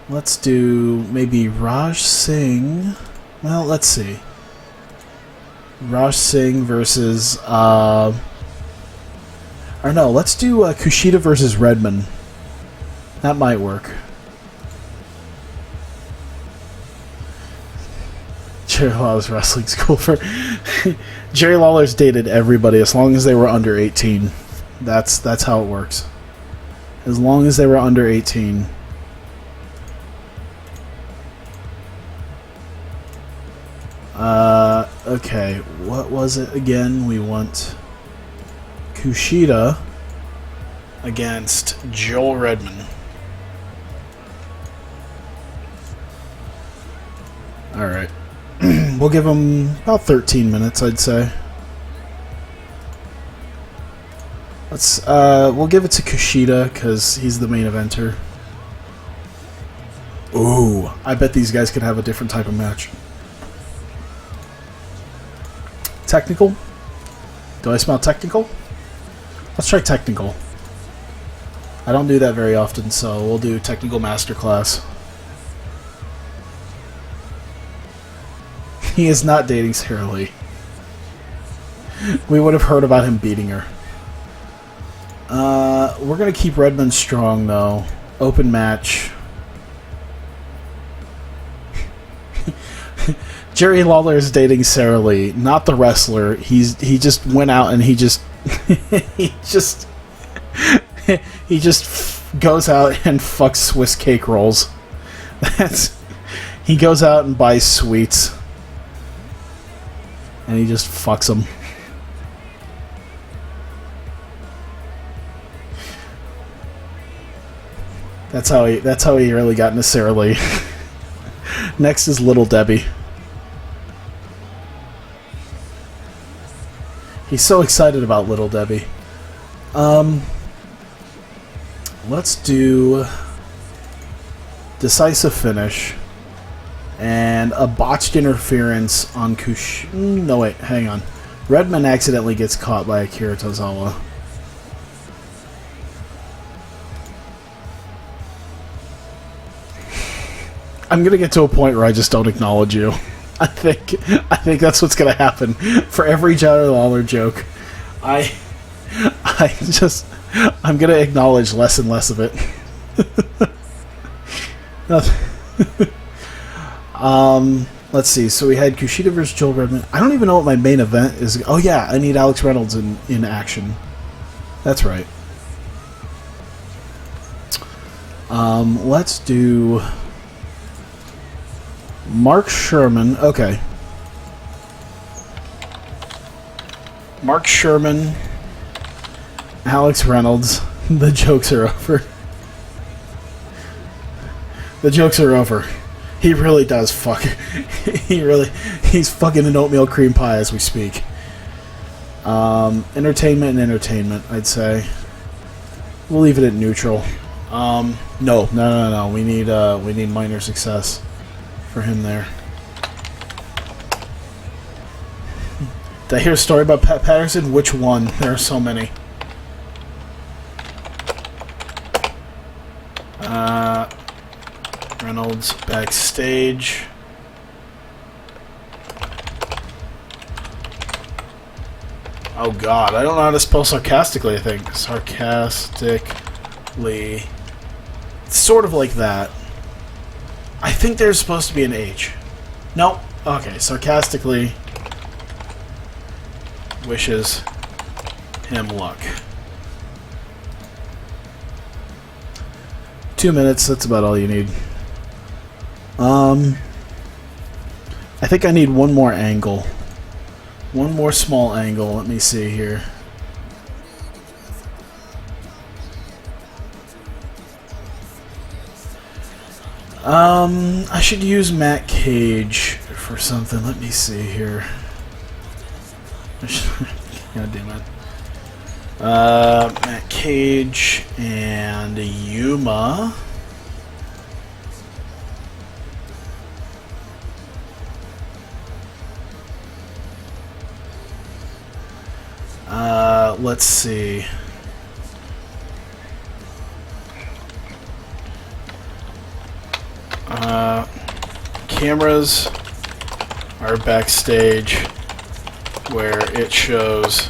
A: Let's do maybe Raj Singh. Well, let's see. Raj Singh versus, or no, let's do Kushida versus Redmond. That might work. Jerry Lawler's wrestling school for... Jerry Lawler's dated everybody as long as they were under 18. That's how it works. As long as they were under 18. Okay, what was it again? We want Kushida against Joel Redmond. Alright. We'll give him about 13 minutes, I'd say. We'll give it to Kushida, because he's the main eventer. Ooh, I bet these guys could have a different type of match. Technical? Do I smell technical? Let's try technical. I don't do that very often, so we'll do technical masterclass. He is not dating Sarah Lee. We would have heard about him beating her. We're going to keep Redmond strong, though. Open match. Jerry Lawler is dating Sarah Lee, not the wrestler. He just went out and he just goes out and fucks Swiss cake rolls. He goes out and buys sweets, and he just fucks them. That's how he really got into Sarah Lee. Next is Little Debbie. He's so excited about Little Debbie. Let's do decisive finish and a botched interference on Kush. No, wait, hang on. Redmond accidentally gets caught by Akira Tozawa. I'm gonna get to a point where I just don't acknowledge you. I think that's what's gonna happen. For every Jerry Lawler joke, I'm gonna acknowledge less and less of it. Let's see. So we had Kushida versus Joel Redmond. I don't even know what my main event is. Oh yeah, I need Alex Reynolds in action. That's right. Let's do Mark Sherman. Okay. Mark Sherman, Alex Reynolds. The jokes are over. The jokes are over. He really does fuck. He's fucking an oatmeal cream pie as we speak. Entertainment and entertainment, I'd say. We'll leave it at neutral. No. We need minor success for him there. Did I hear a story about Pat Patterson? Which one? There are so many. Reynolds backstage. Oh god, I don't know how to spell sarcastically, I think. Sarcastically. It's sort of like that. I think there's supposed to be an H. Nope. Okay, sarcastically wishes him luck. 2 minutes, that's about all you need. I think I need one more angle. One more small angle. Let me see here. I should use Matt Cage for something. Let me see here. God damn it. Matt Cage and Yuma. Let's see. Cameras are backstage where it shows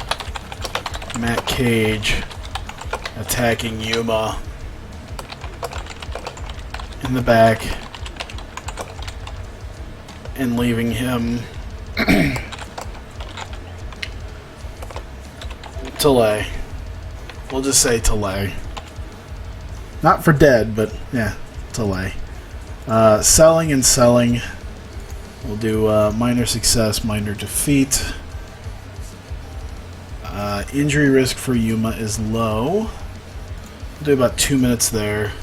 A: Matt Cage attacking Yuma in the back and leaving him to lay. We'll just say to lay. Not for dead, but yeah, to lay. Selling and selling. We'll do minor success, minor defeat. Injury risk for Yuma is low. We'll do about 2 minutes there.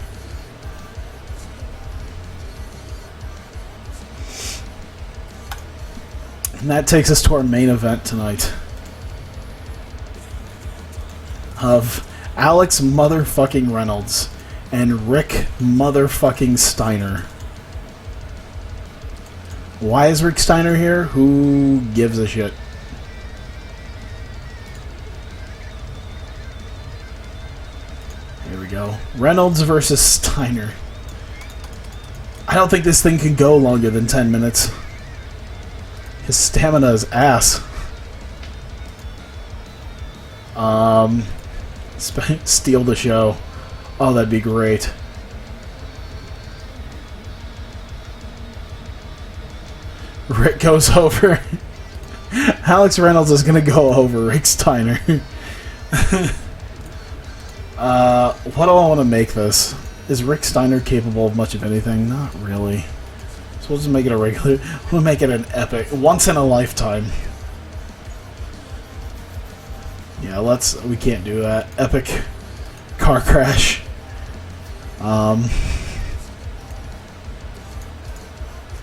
A: And that takes us to our main event tonight. Of Alex motherfucking Reynolds and Rick motherfucking Steiner. Why is Rick Steiner here? Who gives a shit? Here we go. Reynolds versus Steiner. I don't think this thing can go longer than 10 minutes. His stamina is ass. Steal the show. Oh, that'd be great. Rick goes over. Alex Reynolds is gonna go over Rick Steiner. What do I want to make this? Is Rick Steiner capable of much of anything? Not really. So we'll just make it a regular. We'll make it an epic, once in a lifetime. Yeah, we can't do that. Epic car crash.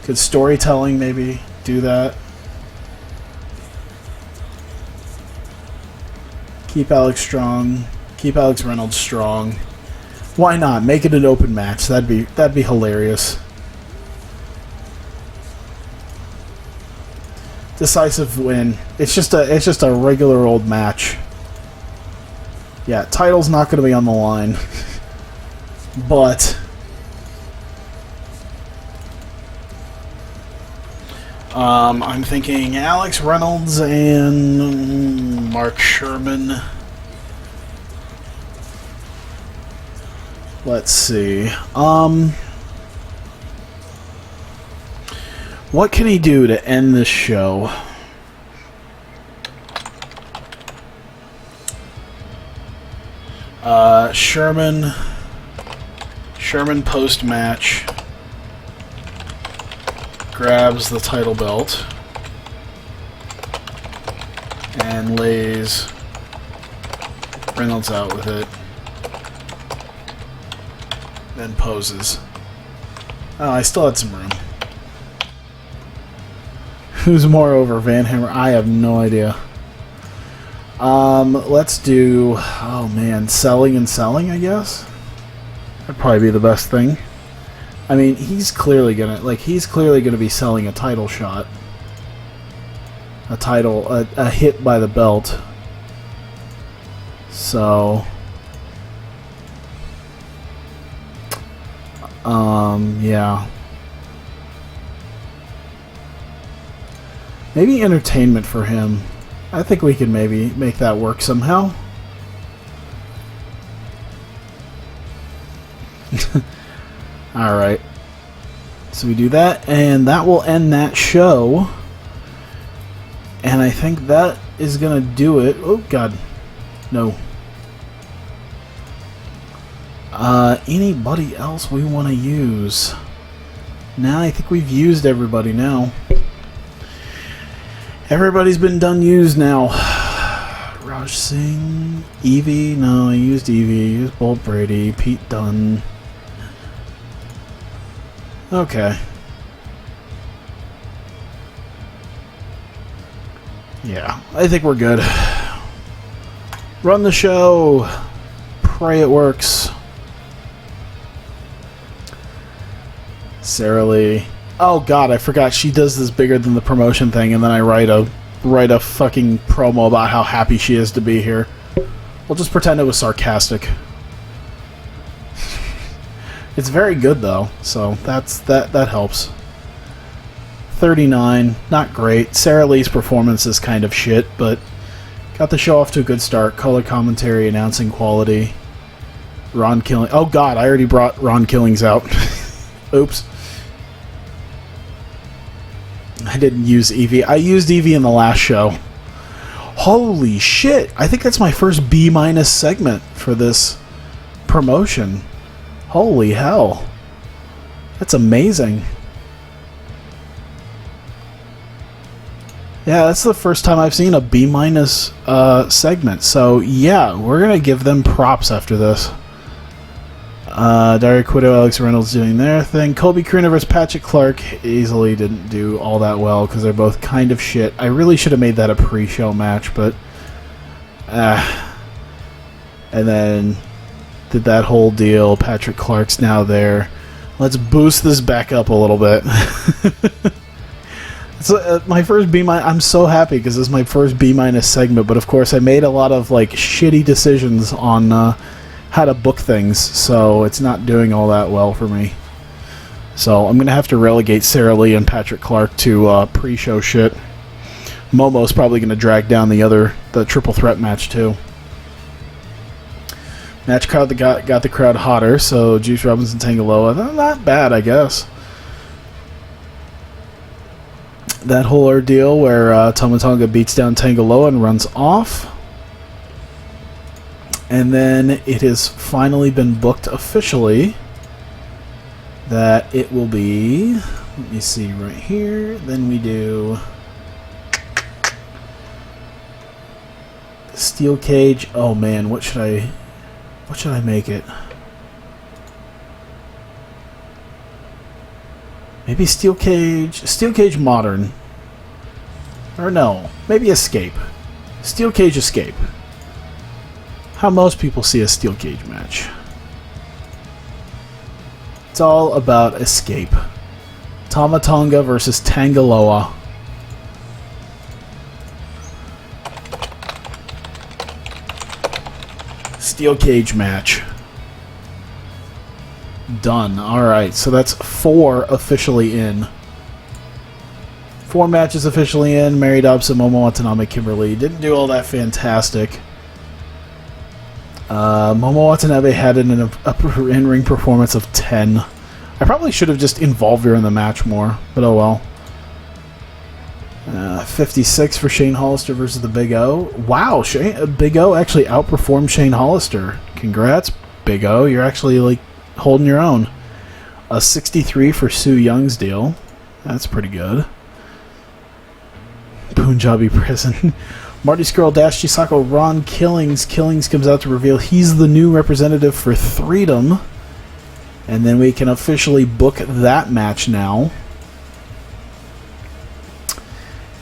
A: Could storytelling maybe do that? Keep Alex strong. Keep Alex Reynolds strong. Why not? Make it an open match. That'd be hilarious. Decisive win. It's just a regular old match. Yeah, title's not going to be on the line. But I'm thinking Alex Reynolds and Mark Sherman. Let's see. What can he do to end this show? Sherman post-match grabs the title belt and lays Reynolds out with it, then poses. Oh, I still had some room. Who's more over, Van Hammer? I have no idea. Let's do... Oh, man. Selling and selling, I guess? That'd probably be the best thing. I mean, he's clearly gonna be selling a title shot. A hit by the belt. So... yeah. Maybe entertainment for him. I think we can maybe make that work somehow. Alright. So we do that, and that will end that show. And I think that is gonna do it. Oh, God. No. Anybody else we want to use? Nah, I think we've used everybody now. Everybody's been used now. Raj Singh, Evie. No, I used Evie. I used Bolt Brady, Pete Dunne. Okay. Yeah, I think we're good. Run the show. Pray it works. Sarah Lee. Oh god, I forgot she does this bigger than the promotion thing, and then I write a fucking promo about how happy she is to be here. We'll just pretend it was sarcastic. It's very good though, so that helps. 39, not great. Sarah Lee's performance is kind of shit, but got the show off to a good start. Color commentary, announcing quality. Ron Killing. Oh god, I already brought Ron Killings out. Oops. I didn't use Evie. I used Evie in the last show. Holy shit! I think that's my first B- segment for this promotion. Holy hell. That's amazing. Yeah, that's the first time I've seen a B- segment. So, yeah, we're going to give them props after this. Daria Quito, Alex Reynolds doing their thing. Colby Corino vs. Patrick Clark easily didn't do all that well because they're both kind of shit. I really should have made that a pre-show match, but... and then did that whole deal. Patrick Clark's now there. Let's boost this back up a little bit. So, my first B-, I'm so happy because this is my first B- segment, but of course I made a lot of like shitty decisions on how to book things, so it's not doing all that well for me. So I'm going to have to relegate Sarah Lee and Patrick Clark to pre-show shit. Momo's probably going to drag down the triple threat match too. Match crowd that got the crowd hotter, so Juice Robinson, Tangaloa, not bad, I guess. That whole ordeal where Tama Tonga beats down Tangaloa and runs off. And then it has finally been booked officially that it will be, let me see right here, then we do steel cage. Oh man, what should I make it? Maybe Steel Cage Modern. Or no, maybe Escape. Steel Cage Escape. How most people see a Steel Cage match. It's all about escape. Tama Tonga versus Tangaloa. Steel Cage match. Done. Alright, so that's 4 officially in. 4 matches officially in. Mary Dobson, Momo Watanabe, Kimberly. Didn't do all that fantastic. Momo Watanabe had an in-ring performance of 10. I probably should have just involved her in the match more, but oh well. 56 for Shane Hollister versus the Big O. Wow, Big O actually outperformed Shane Hollister. Congrats, Big O. You're actually like holding your own. A 63 for Sue Young's deal. That's pretty good. Punjabi Prison. Marty Skrull, Dash Chisako, Ron Killings. Killings comes out to reveal he's the new representative for Freedom. And then we can officially book that match now.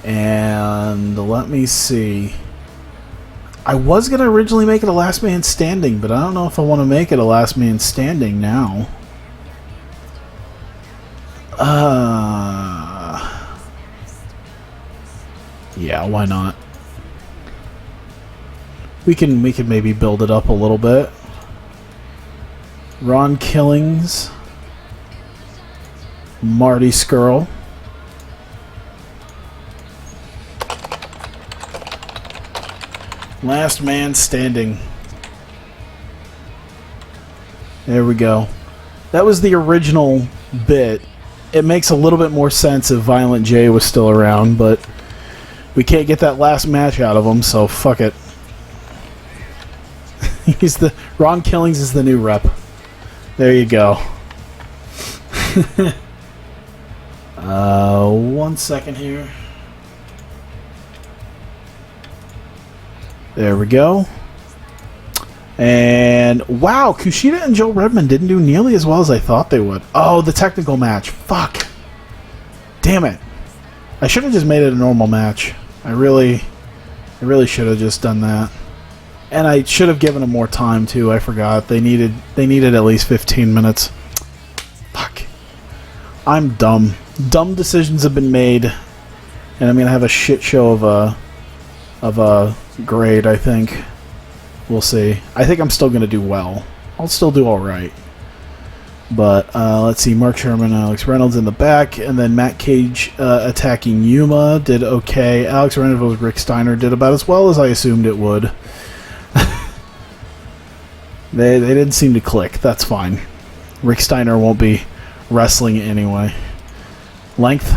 A: And let me see. I was going to originally make it a last man standing, but I don't know if I want to make it a last man standing now. Yeah, why not? We can maybe build it up a little bit. Ron Killings, Marty Skrull. Last man standing. There we go. That was the original bit. It makes a little bit more sense if Violent J was still around, but we can't get that last match out of him, so fuck it. Ron Killings is the new rep. There you go. 1 second here. There we go. And wow, Kushida and Joe Redmond didn't do nearly as well as I thought they would. Oh, the technical match. Fuck. Damn it. I should have just made it a normal match. I really should have just done that. And I should have given them more time too. I forgot they needed at least 15 minutes. Fuck. I'm dumb. Dumb decisions have been made, and I'm gonna have a shit show of a grade. I think we'll see. I think I'm still gonna do well. I'll still do all right. But let's see. Mark Sherman, Alex Reynolds in the back, and then Matt Cage attacking Yuma did okay. Alex Reynolds, Rick Steiner did about as well as I assumed it would. They didn't seem to click. That's fine. Rick Steiner won't be wrestling anyway. Length,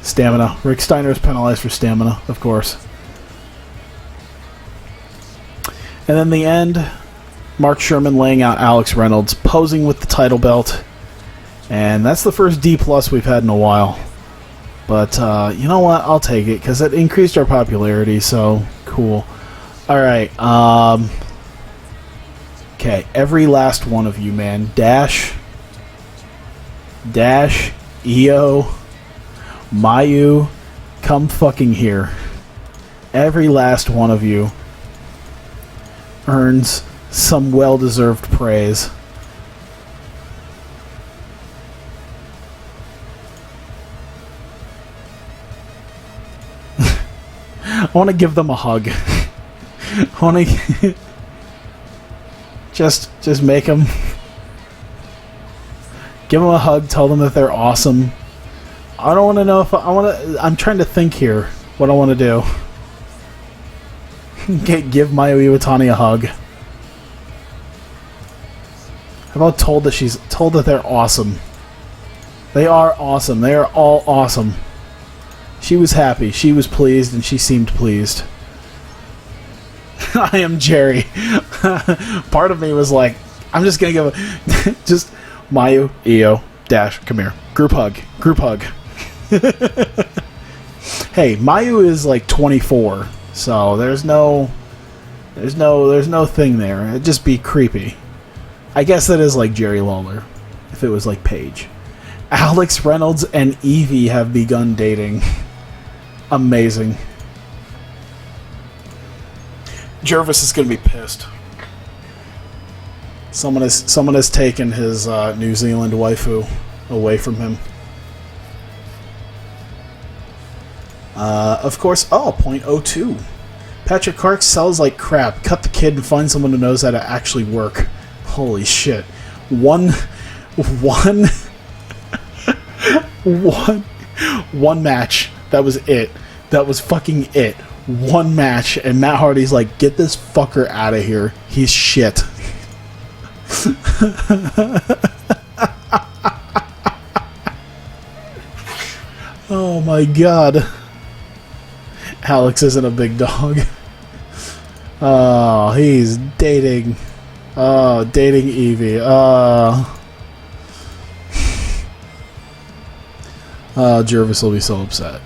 A: stamina. Rick Steiner is penalized for stamina, of course. And then the end, Mark Sherman laying out Alex Reynolds, posing with the title belt. And that's the first D+ we've had in a while. But you know what? I'll take it, because it increased our popularity, so cool. Alright, okay, every last one of you, man. Dash, EO, Mayu, come fucking here. Every last one of you earns some well-deserved praise. I want to give them a hug. I want to just make them, give them a hug, tell them that they're awesome. I don't want to know if I want to. I'm trying to think here what I want to do. Give Mayu Iwatani a hug. How about told that they're awesome? They are awesome. They are all awesome. She was happy. She was pleased, and she seemed pleased. I am Jerry. Part of me was like, I'm just gonna give a just Mayu, Io, Dash, come here. Group hug. Group hug. Hey, Mayu is like 24, so there's no thing there. It'd just be creepy. I guess that is like Jerry Lawler, if it was like Paige. Alex Reynolds and Evie have begun dating. Amazing. Jervis is gonna be pissed. Someone has taken his New Zealand waifu away from him. Of course, .02. Patrick Clark sells like crap. Cut the kid and find someone who knows how to actually work. Holy shit. One match. That was it. That was fucking it. One match, and Matt Hardy's like, get this fucker out of here. He's shit. Oh my god. Alex isn't a big dog. Oh, he's dating. Oh, dating Evie. Oh, Jervis will be so upset.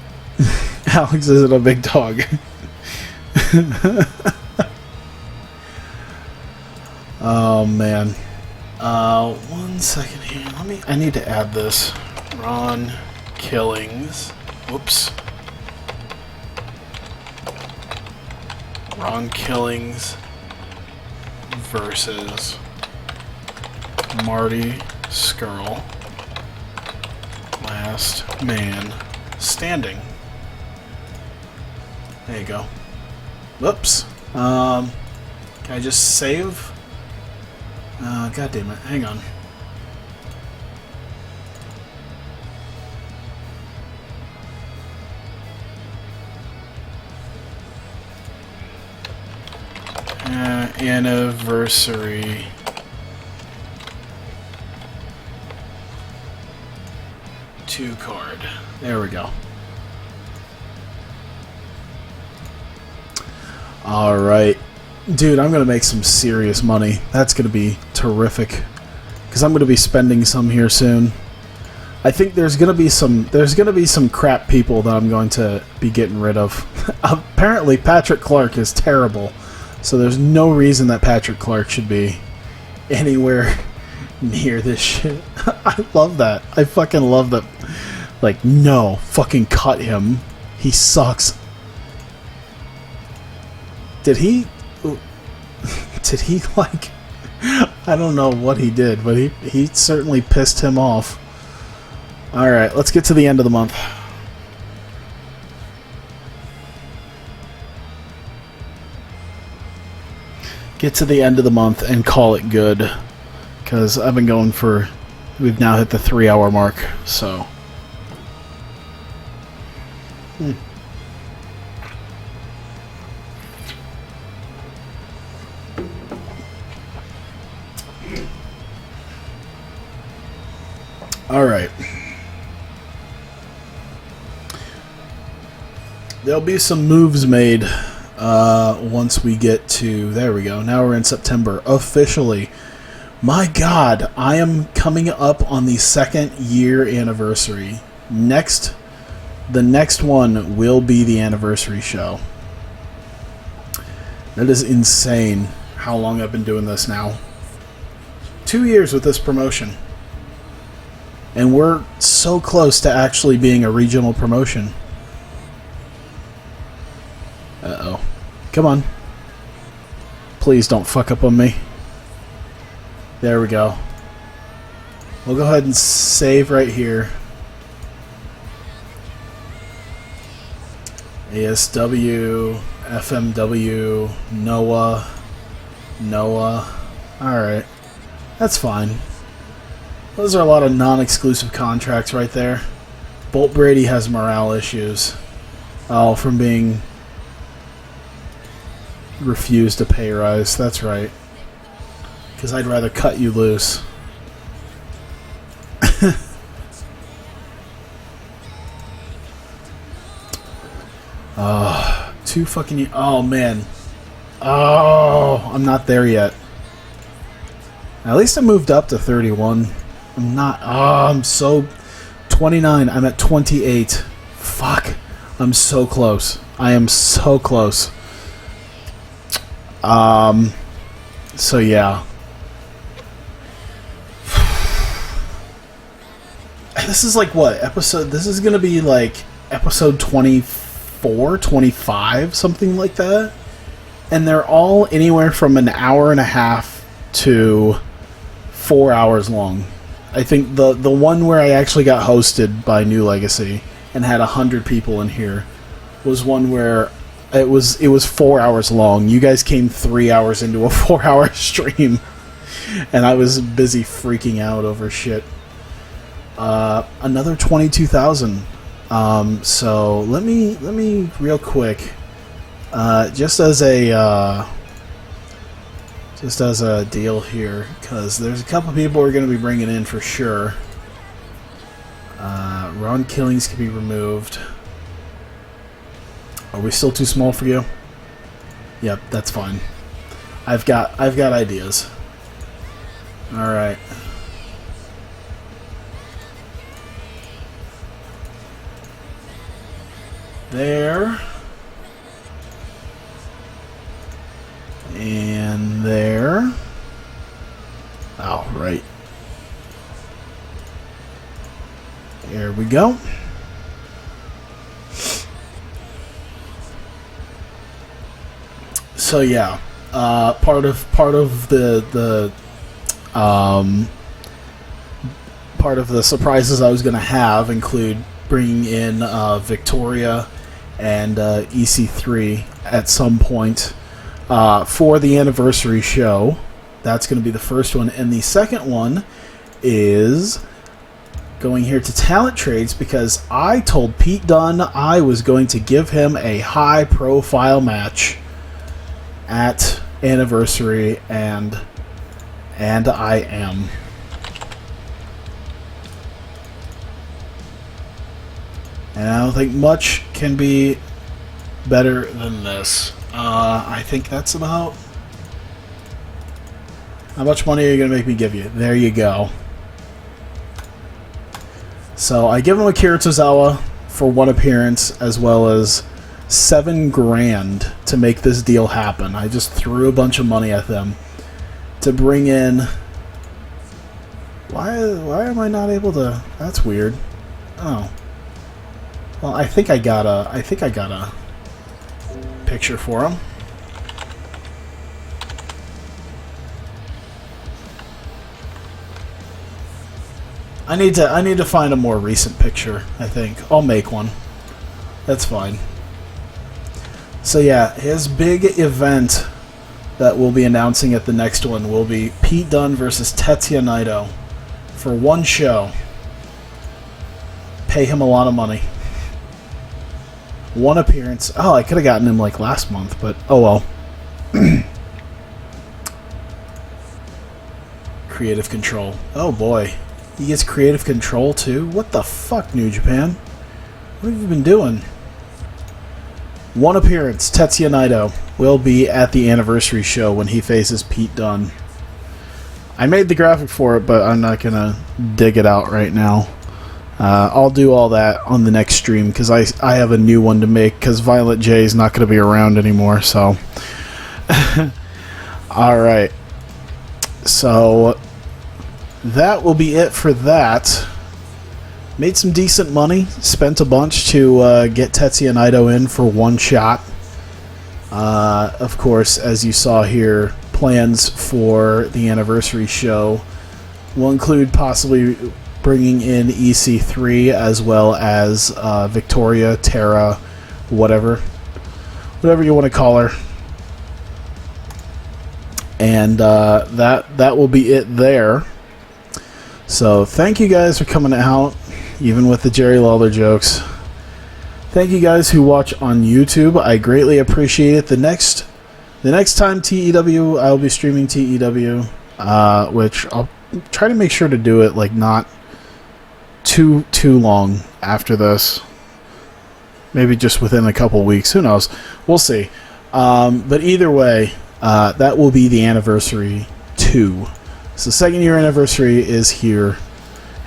A: Alex isn't a big dog. Oh man. 1 second here. I need to add this. Ron Killings. Whoops. Ron Killings versus Marty Skrull. Last man standing. There you go. Whoops. Can I just save? God damn it. Hang on. Anniversary. Two card. There we go. Alright. Dude, I'm going to make some serious money. That's going to be terrific. Because I'm going to be spending some here soon. I think there's going to be some crap people that I'm going to be getting rid of. Apparently Patrick Clark is terrible. So there's no reason that Patrick Clark should be anywhere near this shit. I love that. I fucking love that. Like, no, fucking cut him. He sucks. Did he... Did he, like... I don't know what he did, but he certainly pissed him off. Alright, let's get to the end of the month. Get to the end of the month and call it good. Because I've been going for... We've now hit the 3-hour mark, so... Alright. There'll be some moves made once we get to... There we go. Now we're in September. Officially. My God, I am coming up on the 2nd year anniversary. The next one will be the anniversary show. That is insane how long I've been doing this now. 2 years with this promotion. And we're so close to actually being a regional promotion. Uh-oh. Come on. Please don't fuck up on me. There we go. We'll go ahead and save right here. ASW, FMW, NOAH. Alright. That's fine. Those are a lot of non-exclusive contracts right there. Bolt Brady has morale issues. Oh, from being refused a pay rise. That's right. Because I'd rather cut you loose. Two fucking... Oh, man. Oh, I'm not there yet. At least I moved up to 31. I'm not... Oh, I'm so... 29. I'm at 28. Fuck. I'm so close. I am so close. So, yeah. This is like what? This is going to be like episode 24, 25, something like that. And they're all anywhere from an hour and a half to 4 hours long. I think the one where I actually got hosted by New Legacy and had 100 people in here was one where it was 4 hours long. You guys came 3 hours into a 4-hour stream, and I was busy freaking out over shit. Another 22,000. So let me real quick, just as a deal here, because there's a couple people we're going to be bringing in for sure. Ron Killings can be removed. Are we still too small for you? Yep, that's fine. I've got ideas. All right. There. And there. Oh, right. There we go. So yeah, part of the surprises I was going to have include bringing in Victoria and EC3 at some point for the anniversary show. That's going to be the first one, and the second one is going here to Talent Trades because I told Pete Dunne I was going to give him a high-profile match at anniversary, and I am. And I don't think much can be better than this. I think that's about... How much money are you going to make me give you? There you go. So I give him Akira Tozawa for one appearance, as well as $7,000 to make this deal happen. I just threw a bunch of money at them to bring in... Why am I not able to... That's weird. Oh. Well, I think I got a picture for him. I need to find a more recent picture, I think. I'll make one. That's fine. So yeah, his big event that we'll be announcing at the next one will be Pete Dunne versus Tetsuya Naito for one show. Pay him a lot of money. One appearance. Oh, I could have gotten him like last month, but oh well. Creative control. Oh boy. He gets creative control too? What the fuck, New Japan? What have you been doing? One appearance. Tetsuya Naito will be at the anniversary show when he faces Pete Dunne. I made the graphic for it, but I'm not going to dig it out right now. I'll do all that on the next stream because I have a new one to make because Violet J is not going to be around anymore. So, alright. So, that will be it for that. Made some decent money. Spent a bunch to get Tetsuya Naito in for one shot. Of course, as you saw here, plans for the anniversary show will include possibly bringing in EC3 as well as Victoria, Tara, whatever you want to call her. And that will be it there. So thank you guys for coming out, even with the Jerry Lawler jokes. Thank you guys who watch on YouTube. I greatly appreciate it. The next time TEW, I'll be streaming TEW, which I'll try to make sure to do it like not too long after this. Maybe just within a couple weeks. Who knows? We'll see. But either way, that will be the anniversary 2. So second year anniversary is here,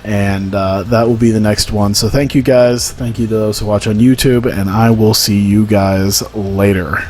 A: and that will be the next one. So thank you guys. Thank you to those who watch on YouTube, and I will see you guys later.